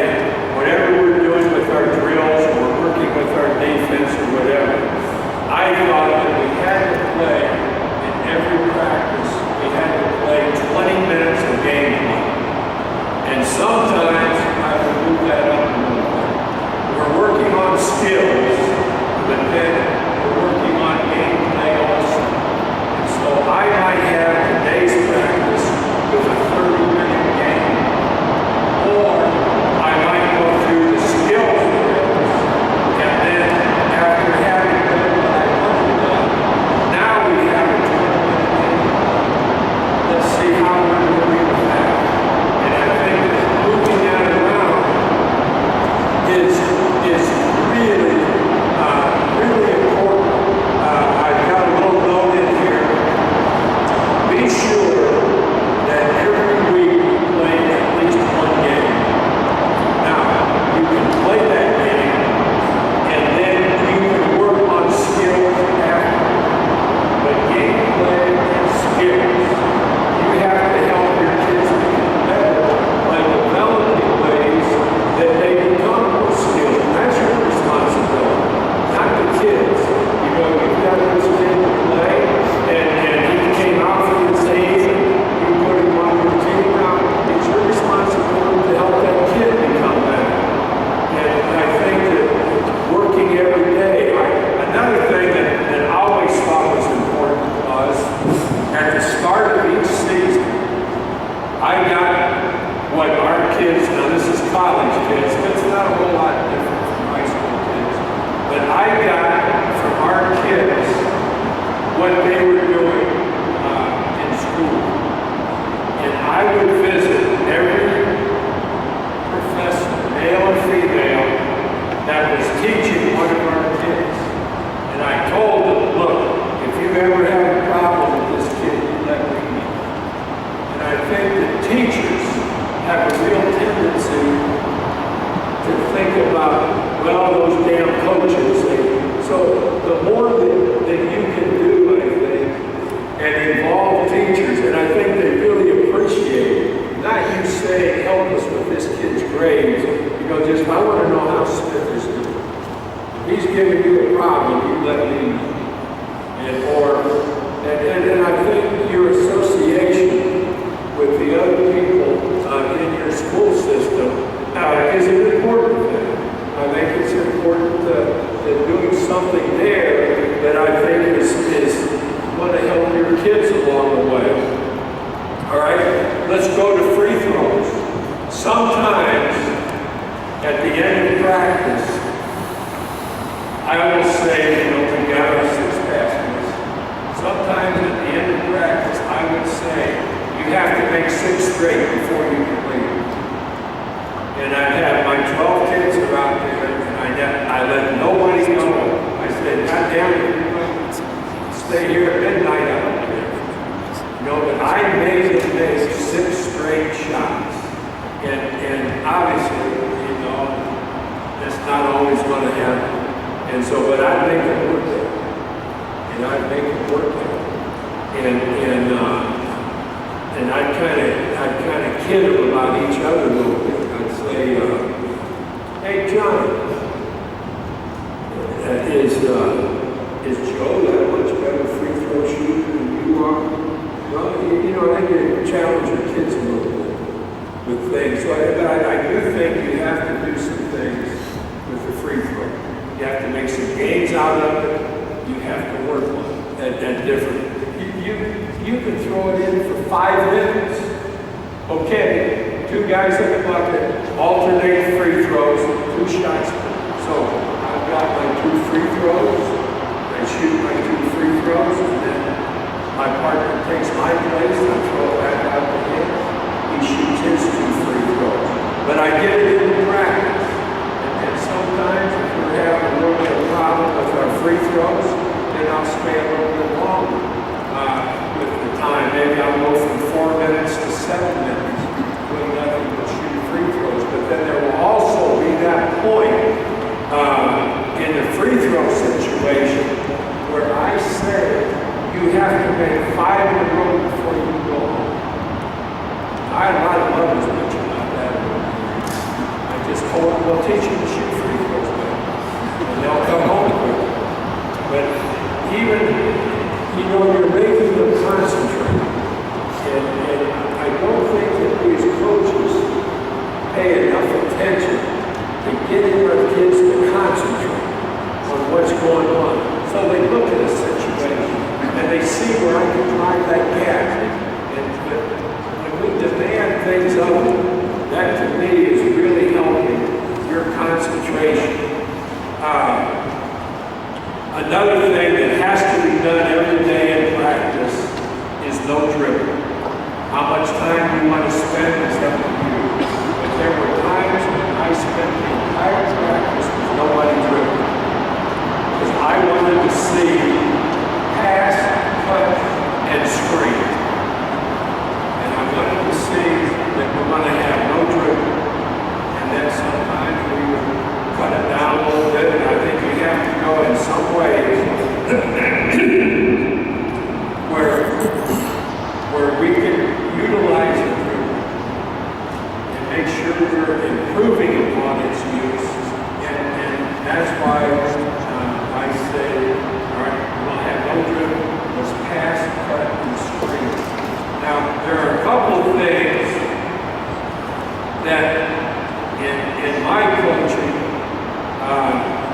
A: whatever we're doing with our drills or working with our defense or whatever, I thought that we had to play in every practice. We had to play 20 minutes of game play. And sometimes I would move that up a little bit. We're working on skills, but then we're working on game play also. And so I might have today's practice with a 30-minute game, or I might go through the skills drills, and then after having done what I want to do, now we have a 20-minute game. Let's see how we're doing with that. And I think that moving that around is really, really important. I've got a little note in here. Be sure that every week you play at least one game. Now, you can play that game, and then you can work on skills after. But gameplay and skills, you have to help your kids become better by developing ways that they become more skilled. That's your responsibility, not the kids. You know, you've got this kid to play, and he came out for the team, and you put him on your team. Now, it's your responsibility to help that kid become better. And I think that working every day, another thing that I always thought was important was at the start of each season, I got what our kids, now this is college kids, but it's not a whole lot different from high school kids, but I got from our kids what they were doing in school. And I would visit every professor, male or female, that was teaching one of our kids. And I told them, look, if you ever have a problem with this kid, you let me know. And I think that teachers have a real tendency to think about, well, those damn coaches. So the more that you can do, I think, and involve teachers, and I think they really appreciate it. Not you saying, help us with this kid's grades. You know, just, I want to know how Smith is doing. If he's giving you a problem, you let me know. And I think your association with the other people in your school system is an important thing. I think it's important that doing something there that I think is going to help your kids along the way. All right, let's go to free throws. Sometimes at the end of practice, I will say, you know, we got our 6 baskets. Sometimes at the end of practice, I would say, you have to make 6 straight before you can leave. And I'd have my 12 kids are out there, and I let nobody know. I said, God damn it, stay here at midnight, I don't care. You know, but I made them make 6 straight shots. And obviously, you know, that's not always going to happen. And so, but I'd make it work there. And I'd make it work there. And I'd kind of kid them about each other a little bit. I'd say, hey, John, is Joe that much better free throw shooter than you are? Well, you know, I think you challenge your kids a little bit. with things. So I do think you have to do some things with the free throw. You have to make some gains out of it. You have to work on it at different. You can throw it in for 5 minutes. Okay, 2 guys in the bucket, alternate free throws, 2 shots. So I've got my 2 free throws. I shoot my 2 free throws, and then my partner takes my place, and I throw it back out to him. He shoots his 2 free throws. But I get it in practice. And sometimes if we're having a little bit of problem with our free throws, then I'll stay a little bit longer with the time. Maybe I'll go from 4 minutes to 7 minutes doing nothing but shoot free throws. But then there will also be that point in the free throw situation where I say you have to make 5 in a row before you go home. I had a lot of others mention about that. I just told them, we'll teach you to shoot free throws better. And they'll come home quick. But even, you're making them concentrate. And I don't think that these coaches pay enough attention to getting our kids to concentrate on what's going on. So they look at a situation and they see where I can drive that gap. And when we demand things of them, that to me is really helping your concentration. Another thing that has to be done every day in practice is no dribbling. How much time you want to spend is up to you. But there were times when I spent the entire practice with nobody dribbling. Because I wanted to see pass, cut, and screen. And I wanted to see that we're going to have no dribbling. And then sometimes we would cut it down a little bit, and I think we have to go in some ways where we can utilize it and make sure we're improving upon its use. And that's why I say, all right, we'll have no dribbling, let's pass, cut, and screen. Now, there are a couple of things that in my coaching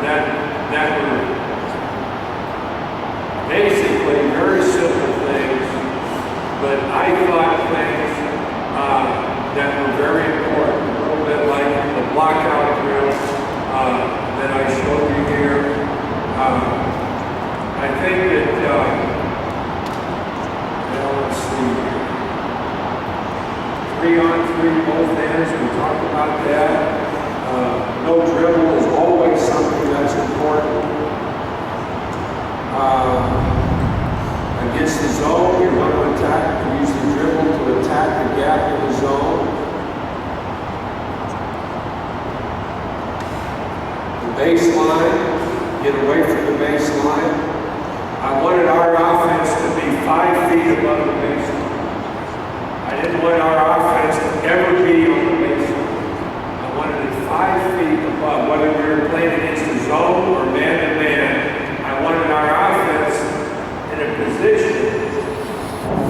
A: that were basically very simple things, but I thought things that were very important, a little bit like the blockout drill that I showed you here. I think that, let's see, 3-on-3 both ends, we talked about that. No dribble is always something that's important. Against the zone, you want to attack, use the dribble to attack the gap in the zone. The baseline, get away from the baseline. I wanted our offense to be 5 feet above the baseline. I didn't want our offense to ever be on the baseline. I wanted it 5 feet above, whether we were playing against the zone or man-to-man. I wanted our offense in a position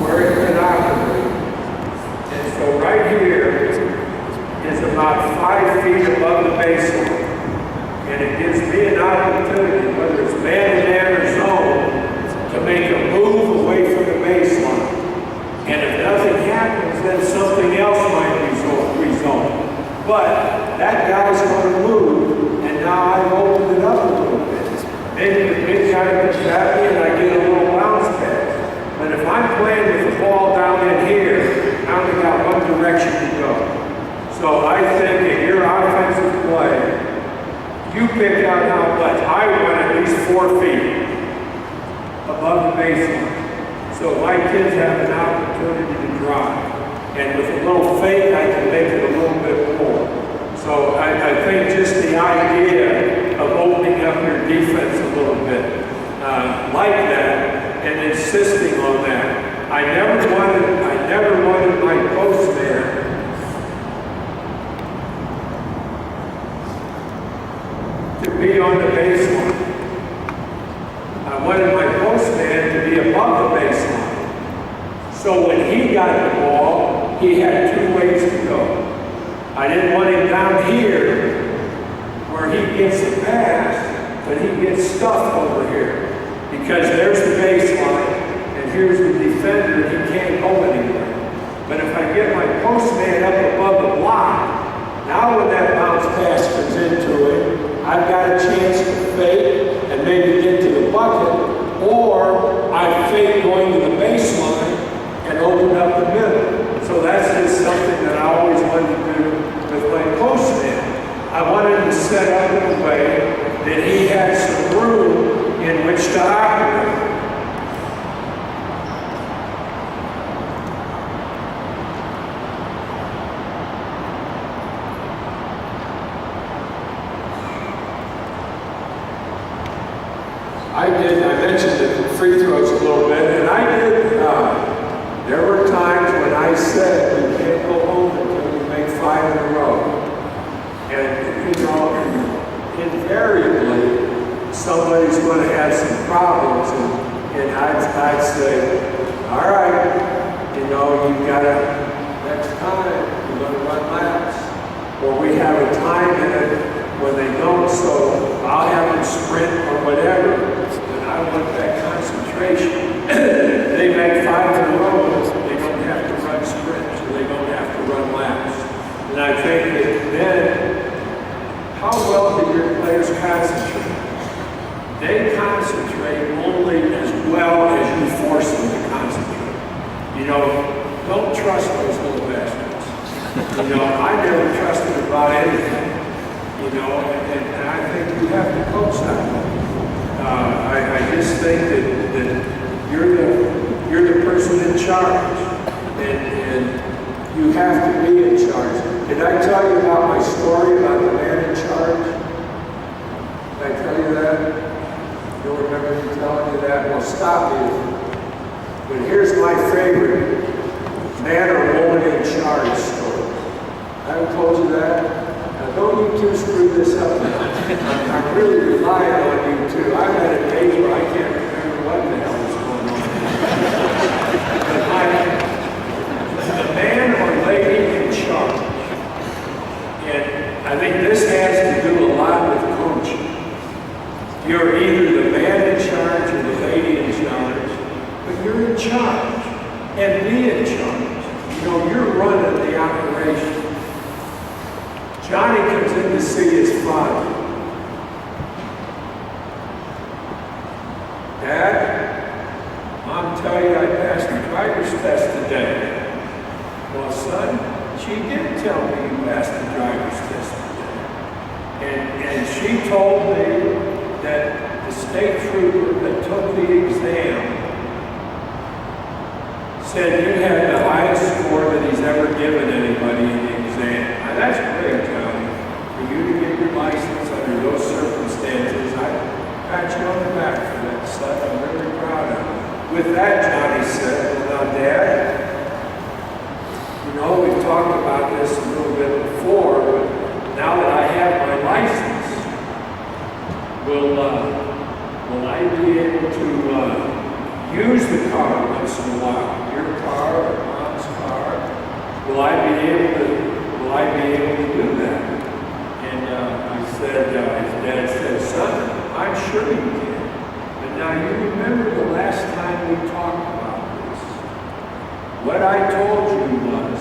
A: where it could operate. And so right here is about 5 feet above the baseline. And it gives me an opportunity, whether it's man-to-man or zone, to make a move away from the baseline. And if nothing happens, then something else might result. But that guy's going to move, and now I've opened it up a little bit. Maybe the big guy gets at me and I get a little bounce pass. But if I'm playing with the ball down in here, I only got one direction to go. So I think in your offensive play, you pick out how much. I want at least 4 feet above the baseline. So my kids have an opportunity to drive. And with a little fake, I can make it a little bit more. So I think just the idea of opening up your defense a little bit like that and insisting on that. I never wanted my post man to be on the baseline. I wanted my post man to be above the baseline. So when he got the ball, he had 2 ways to go. I didn't want him down here where he gets the pass, but he gets stuffed over here. Because there's the baseline, and here's the defender, he can't go anywhere. But if I get my post man up above the block, now when that bounce pass comes into it, I've got a chance to fake and maybe get to the bucket, or I fake going to the baseline and open up the middle. So that's just something that I always wanted to do with my post man. I wanted to set up in a way that he had some room in which to operate. I mentioned the free throws a little bit, and there were times when I said, you can't go home until you make 5 in a row. And, invariably, somebody's going to have some problems, and I'd say, all right, you've got to, next time, you're going to run laps. Or we have a time limit when they don't, so I'll have them sprint or whatever, and I want that concentration. They make 5 in a row, they don't have to run sprints, or they don't have to run laps. And I think that then, how well do your players concentrate? They concentrate only as well as you force them to concentrate. Don't trust those little bastards. I never trusted about anything. And I think you have to coach that. I just think that you're the person in charge, and you have to be in charge. Did I tell you about my story about the man in charge? Did I tell you that? You'll remember me telling you that? Well, stop me. But here's my favorite man or woman in charge story. I haven't told you that? Now, don't you two screw this up now. I'm really relying on you two. I'm at an age where I can't remember what the hell is going on. But the man or lady in charge. And I think this has to do a lot with coaching. You're either the man in charge or the lady in charge, but you're in charge. And be in charge. You're running the operation. Johnny comes in to see his father. Dad, Mom tell you I passed the driver's test today. Well, son, she did tell me you passed the driver's test today. And she told me that the state trooper that took the exam said you had the highest score that he's ever given anybody in the exam. Now, that's great, Johnny. For you to get your license under those circumstances, I pat you on the back for that, son. I'm really proud of you. With that, Johnny said, well, now, Dad, we've talked about this a little bit before, but now that I have my license, will I be able to use the car once in a while? Your car or Mom's car? Will I be able to do that? And his dad said, son, I'm sure you can. But now you remember the last time we talked about this. What I told you was,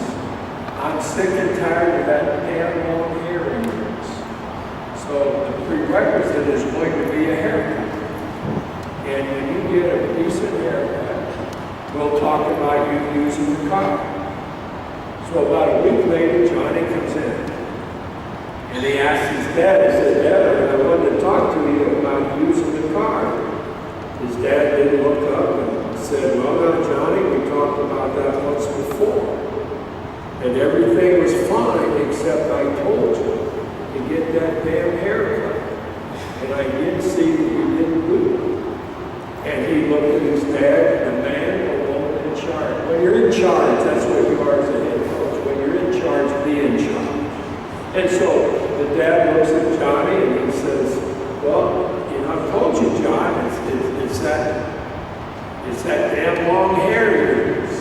A: I'm sick and tired of that damn long hair of yours. So the prerequisite is going to be a haircut. And when you get a decent haircut, we'll talk about you using the car. So about a week later, Johnny comes in. And he asks his dad, he said, Dad, I wanted to talk to you about using the car. His dad didn't look up and said, well, now, Johnny, we talked about that once before. And everything was fine, except I told you to get that damn haircut. And I did see that you didn't do it. And he looked at his dad, the man or woman in charge. When you're in charge, that's what you are as a head coach. When you're in charge, be in charge. And so the dad looks at Johnny and he says, well, I've told you, John, it's that damn long hair of yours.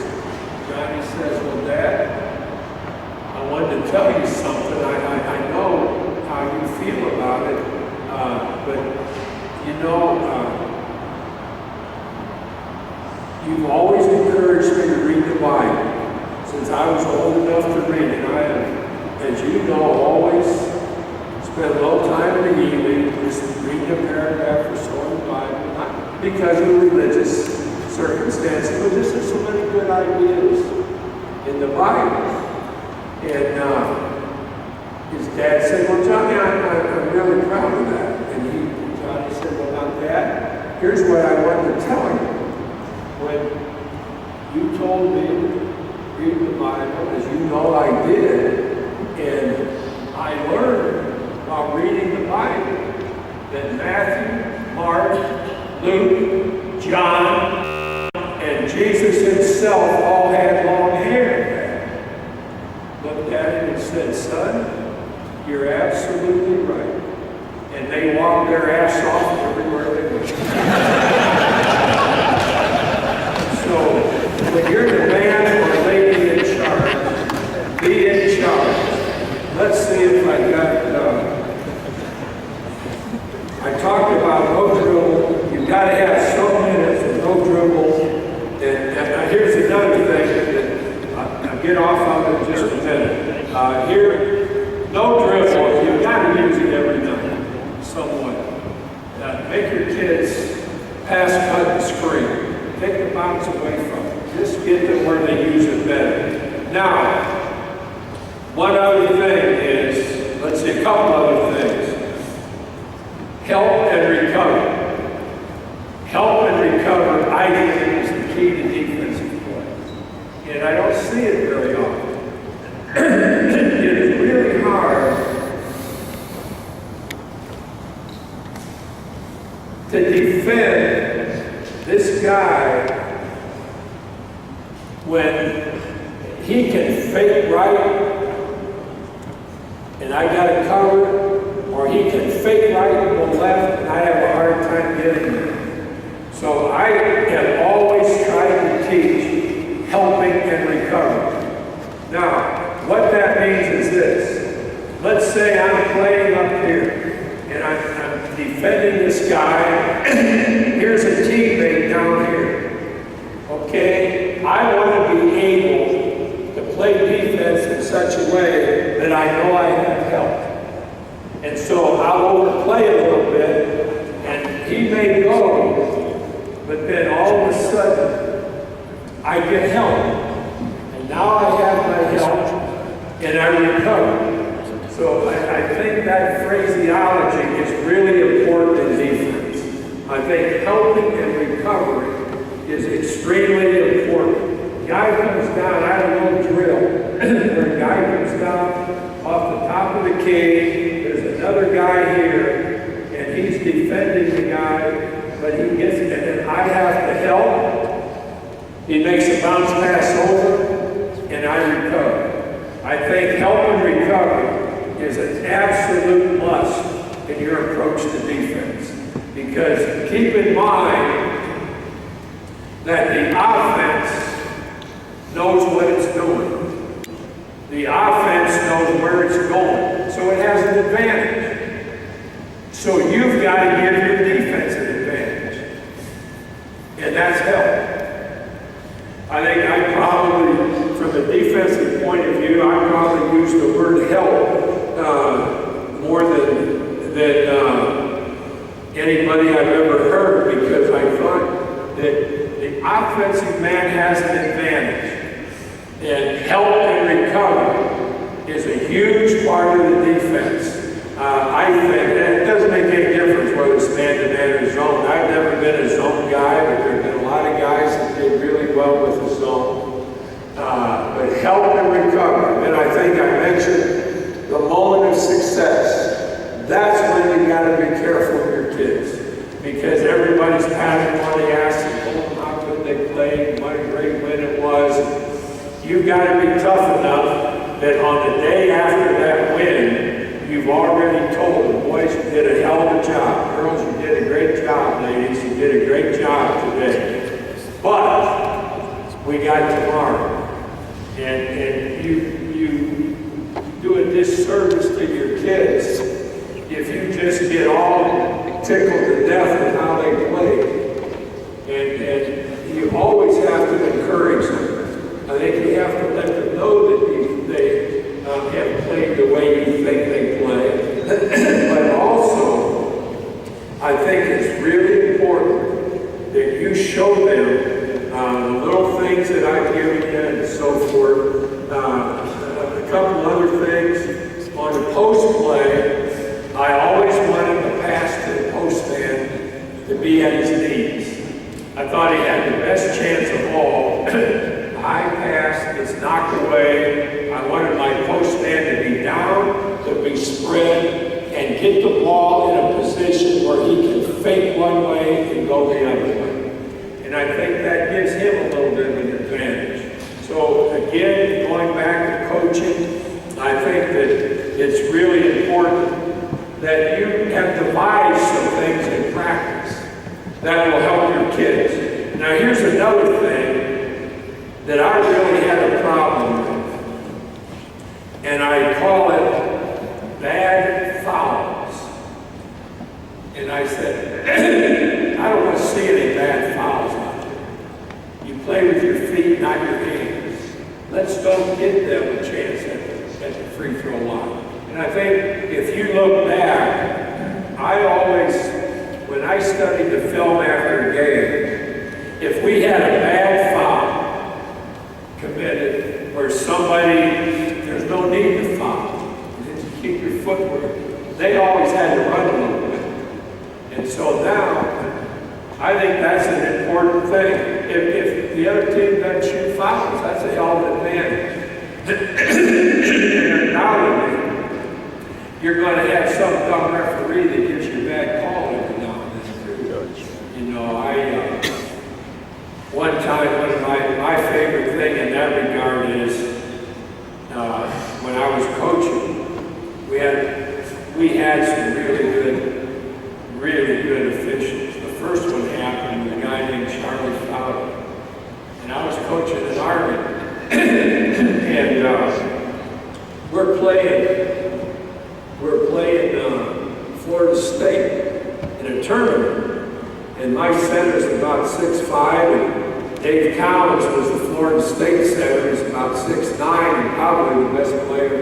A: Johnny says, well, Dad, I wanted to tell you something. encouraged me to read the Bible since I was old enough to read it. I have, as you know, always spent a little time in the evening just reading a paragraph or so in the Bible, not because of religious circumstances, but just there's so many good ideas in the Bible. And his dad said, well, Johnny, I'm really proud of that. And Johnny said, well, now, Dad, here's what I wanted to tell you. When you told me to read the Bible, as you know I did, and I learned while reading the Bible that Matthew, Mark, Luke, John, and Jesus himself all had long hair. Looked at him and said, son, you're absolutely right. And they walked their ass off everywhere they went. So, when you're the man or lady in charge, be in charge. Let's see if I got, I talked about no dribble. You've got to have some minutes of no dribble. And here's another thing that I'll get off of in just a minute. Here, no dribble. You've got to use it every night, somewhat. Make your kids pass, cut, and screen. Take the bounce away from it. Just get them where they use it better. Now, one other thing is, let's see, a couple other things. Help and recover. Help and recover, I think, is the key to defensive play. And I don't see it very often. It is really hard to defend this guy when he can fake right and I got it covered, or he can fake right and go left and I have a hard time getting there. So I have always tried to teach helping and recovering. Now, what that means is this. Let's say I'm playing up here and I'm defending this guy. Here's a teammate down here. Okay? I want to be able to play defense in such a way that I know I have help. And so I'll overplay a little bit and he may go, but then all of a sudden I get help. And now I have my help and I recover. So I think that phraseology is really important in defense. I think helping and recovering is extremely important. Guy comes down, I don't know drill. Where a guy comes down off the top of the cage, there's another guy here, and he's defending the guy, but he gets it, and I have to help. He makes a bounce pass over, and I recover. I think help and recover is an absolute must in your approach to defense. Because keep in mind that the offense knows what it's doing. The offense knows where it's going. So it has an advantage. So you've got to give your defense an advantage. And that's help. I think I probably, from a defensive point of view, I probably use the word help more than anybody I've ever heard, because I find that the offensive man has an advantage. And help and recover is a huge part of the defense. I think, and it doesn't make any difference whether it's man-to-man or zone. I've never been a zone guy, but there have been a lot of guys that did really well with the zone. But help and recover. And I think I mentioned the moment of success. That's when you got to be careful with your kids. Because everybody's patting on the ass and told them how good they played, what a great win it was. You've got to be tough enough that on the day after that win, you've already told them, boys, you did a hell of a job. Girls, you did a great job, ladies. You did a great job today. But we got tomorrow. And you do a disservice to your kids if you just get all tickled to death with how they play. And you always have to encourage them. I think you have to let them know that they have played the way you think they play. But also, I think it's really important that you show them the little things that I've given you and so forth. A couple other things. On the post play, I always wanted the pass to the post man to be at his knees. I thought he had the best chance of all. High pass, it's knocked away. I wanted my post man to be down, to be spread, and get the ball in a position where he can fake one way and go the other way. And I think that gives him a little bit of an advantage. So again, going back to coaching, I think that it's really important that you have devised some things in practice that will help your kids. Now here's another thing that I really had a problem with, and I call it bad fouls. And I said, I don't want to see any bad fouls out there. You play with your feet, not your hands. Let's don't give them a chance at the free throw line. And I think if you look back, I always, when I studied the film after a game, if we had a bad foul committed where somebody, there's no need to foul, just keep your footwork, they always had to run a little bit. And so now, I think that's an important thing. If the other team doesn't shoot fouls, that's a hell of an advantage. And undoubtedly, you're going to have some dumb referee that gives you a bad call every now and then. You know, one time, one of my favorite thing in that regard is when I was coaching, we had some really good officials. The first one happened with a guy named Charlie Fowler, and I was coaching in Army, and we're playing Florida State in a tournament, and my center's about 6'5", and Dave Collins was the Florida State center. He's about 6'9", and probably the best player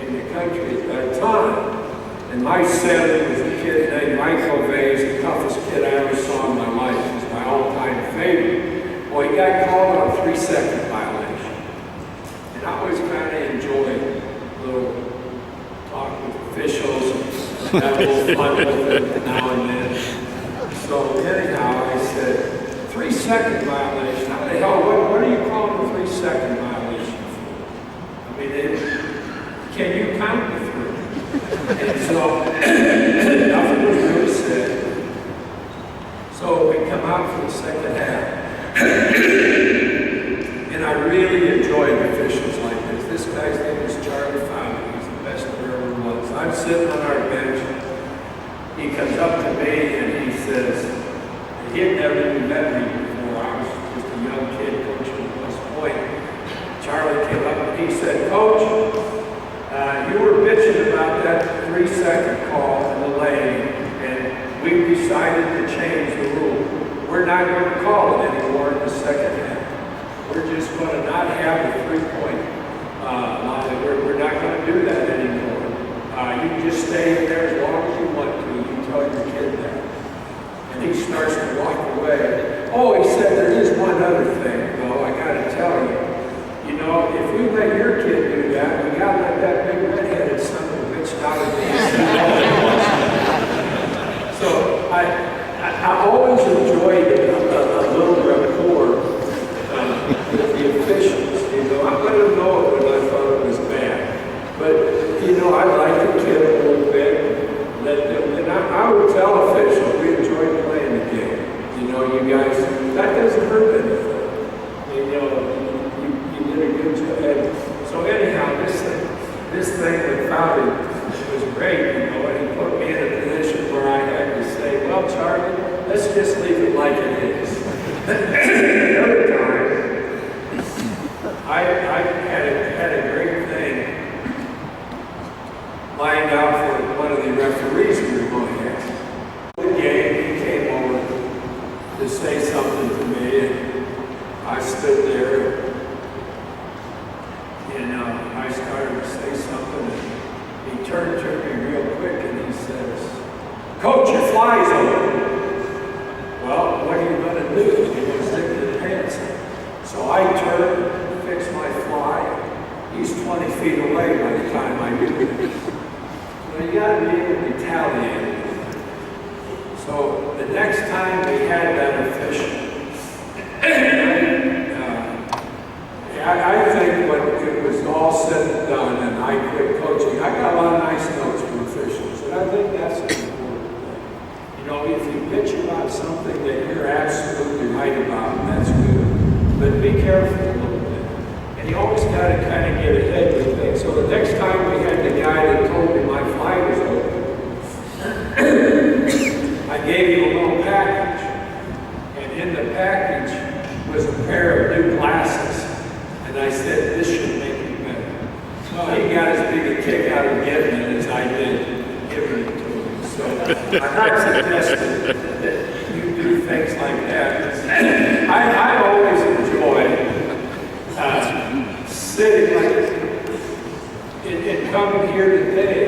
A: in the country at that time. And my center was a kid named Michael Vase, the toughest kid I ever saw in my life. He was my all-time favorite. Well, he got called on a 3-second violation. And I always kind of enjoyed a little talk with officials and have a little fun with it now and then. So anyhow, I said, 3-second violation? How the hell, what are you calling a 3-second violation for? I mean, can you count the 3? And so, nothing was really said. So we come out for the second half. And I really enjoyed officials like this. This guy's name was Charlie Fowler. He's the best there ever was. I'm sitting on our bench. He comes up to me and he says, he had never even met me before. I was just a young kid coaching at West Point. Charlie came up and he said, Coach, you were bitching about that 3-second call in the lane, and we decided to change the rule. We're not going to call it anymore in the second half. We're just going to not have the 3-point line. We're not going to do that anymore. You can just stay in there as long as you want to. You tell your kid that. And he starts to walk away. Oh, he said, there is one other thing, though, I got to tell you. You know, if we let your kid do that, we got to let that big redheaded son of a bitch out of the So I always enjoyed a little rapport with the officials. You know, I let them know it when I thought it was bad. But, you know, I'd like the kid a little bit. And I would tell officials, we enjoyed playing the game. You know, you guys, that doesn't hurt anything. You know, you did a good job. So anyhow, this thing with Fowler was great, you know, and he put me in a position where I had to say, well, Charlie, let's just leave it like it is. Another time, I had a great thing lined out for one of the referees we were going to have. The game, he came over to say something to me, and fly's open. Well, what are you going to do? You're going to stick to the pants. So I turn, fix my fly. He's 20 feet away by the time I do it. So you got to be able to retaliate. So the next time we had that official, I think when it was all said and done and I quit coaching, I got a lot of nice notes from officials, and I think that's an important thing. You know, if you bitch about something that you're absolutely right about, that's good. But be careful a little bit. And you always got to kind of get ahead with things. So the next time we had the guy that told me my fly was open, I gave him a little package. And in the package was a pair of new glasses. And I said, this should make you better. Well, he got as big a kick out of getting it as I did giving it to him. So I'm not suggesting that you do things like that. I always enjoy sitting like and coming here today.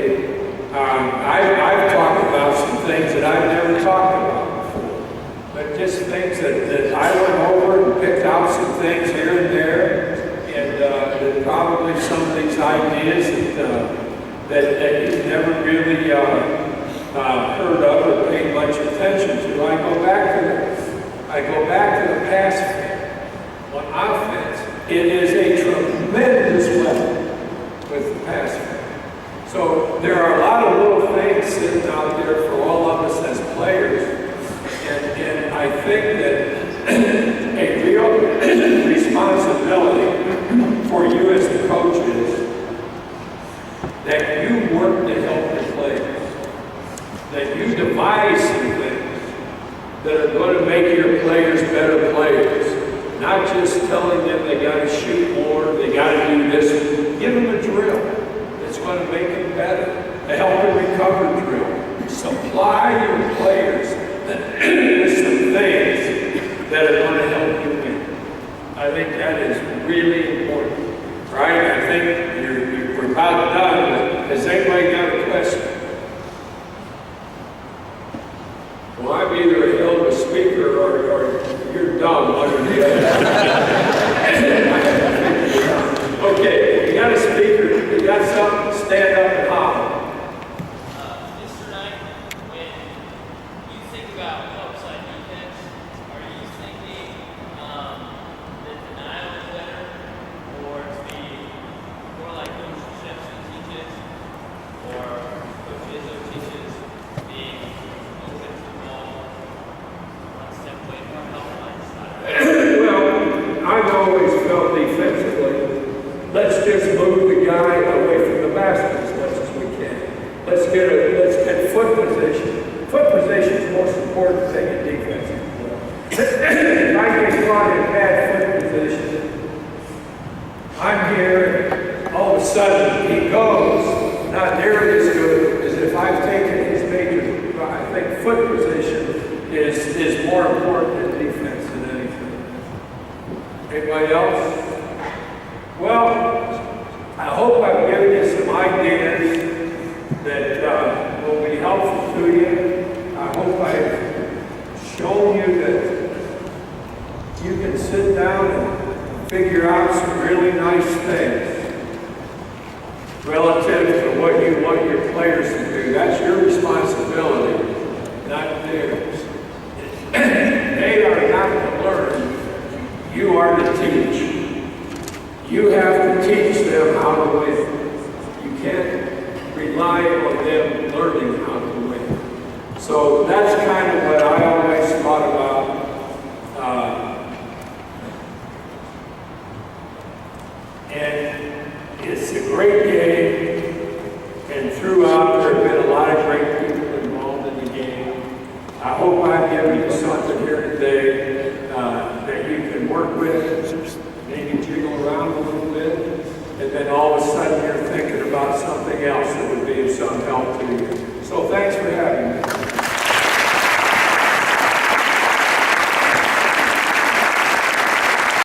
A: I've talked about some things that I've never talked about before. But just things that I went over and picked out some things here and there. And that probably some of these ideas that you've never really heard of or paid much attention to. I go back to the pass fair. On offense, it is a tremendous weapon with the pass fair. So there are a lot of little things sitting out there for all of us as players, and I think that a real responsibility for you as the coach is that you work to help your players, that you devise some things that are going to make your players better players, not just telling them they got to shoot more, they got to do this. Give them a drill that's going to make them better, a help and recover drill. Supply your players with some things that are going to help you win. I think that is really important, right? I think we're about done, but has anybody got a question? Well, I'm either a hell of a speaker or you're dumb, one or the other. Okay, you got a speaker, you got something, stand up and holler.
C: Mr. Knight, when you think about upside defense, are you thinking that denial is better, or to be more like Coach Shepson teaches, or Coach Izzo teaches, being open to the ball, one step away from help line side?
A: Well, I've always felt defensively, let's just move the guy away from the basket as much as we can. Let's get foot position. Foot position is the most important thing in defense. If I get caught in bad foot position, I'm here, and all of a sudden he goes, not nearly as good as if I've taken his major. I think foot position is more important in defense than anything. Anybody else? Well, I hope I've given you some ideas that will be helpful to you. I hope I've shown you that you can sit down and figure out some really nice things relative to what you want your players to do. That's your responsibility, not theirs. They are not to learn. You are to teach. You have to teach them how to win. You can't rely on them learning how to win. So that's kind of what I always thought about. And it's a great game. And throughout, there have been a lot of great people involved in the game. I hope I've given you something here today that you can work with. Maybe jiggle around a little bit, and then all of a sudden you're thinking about something else that would be of some help to you.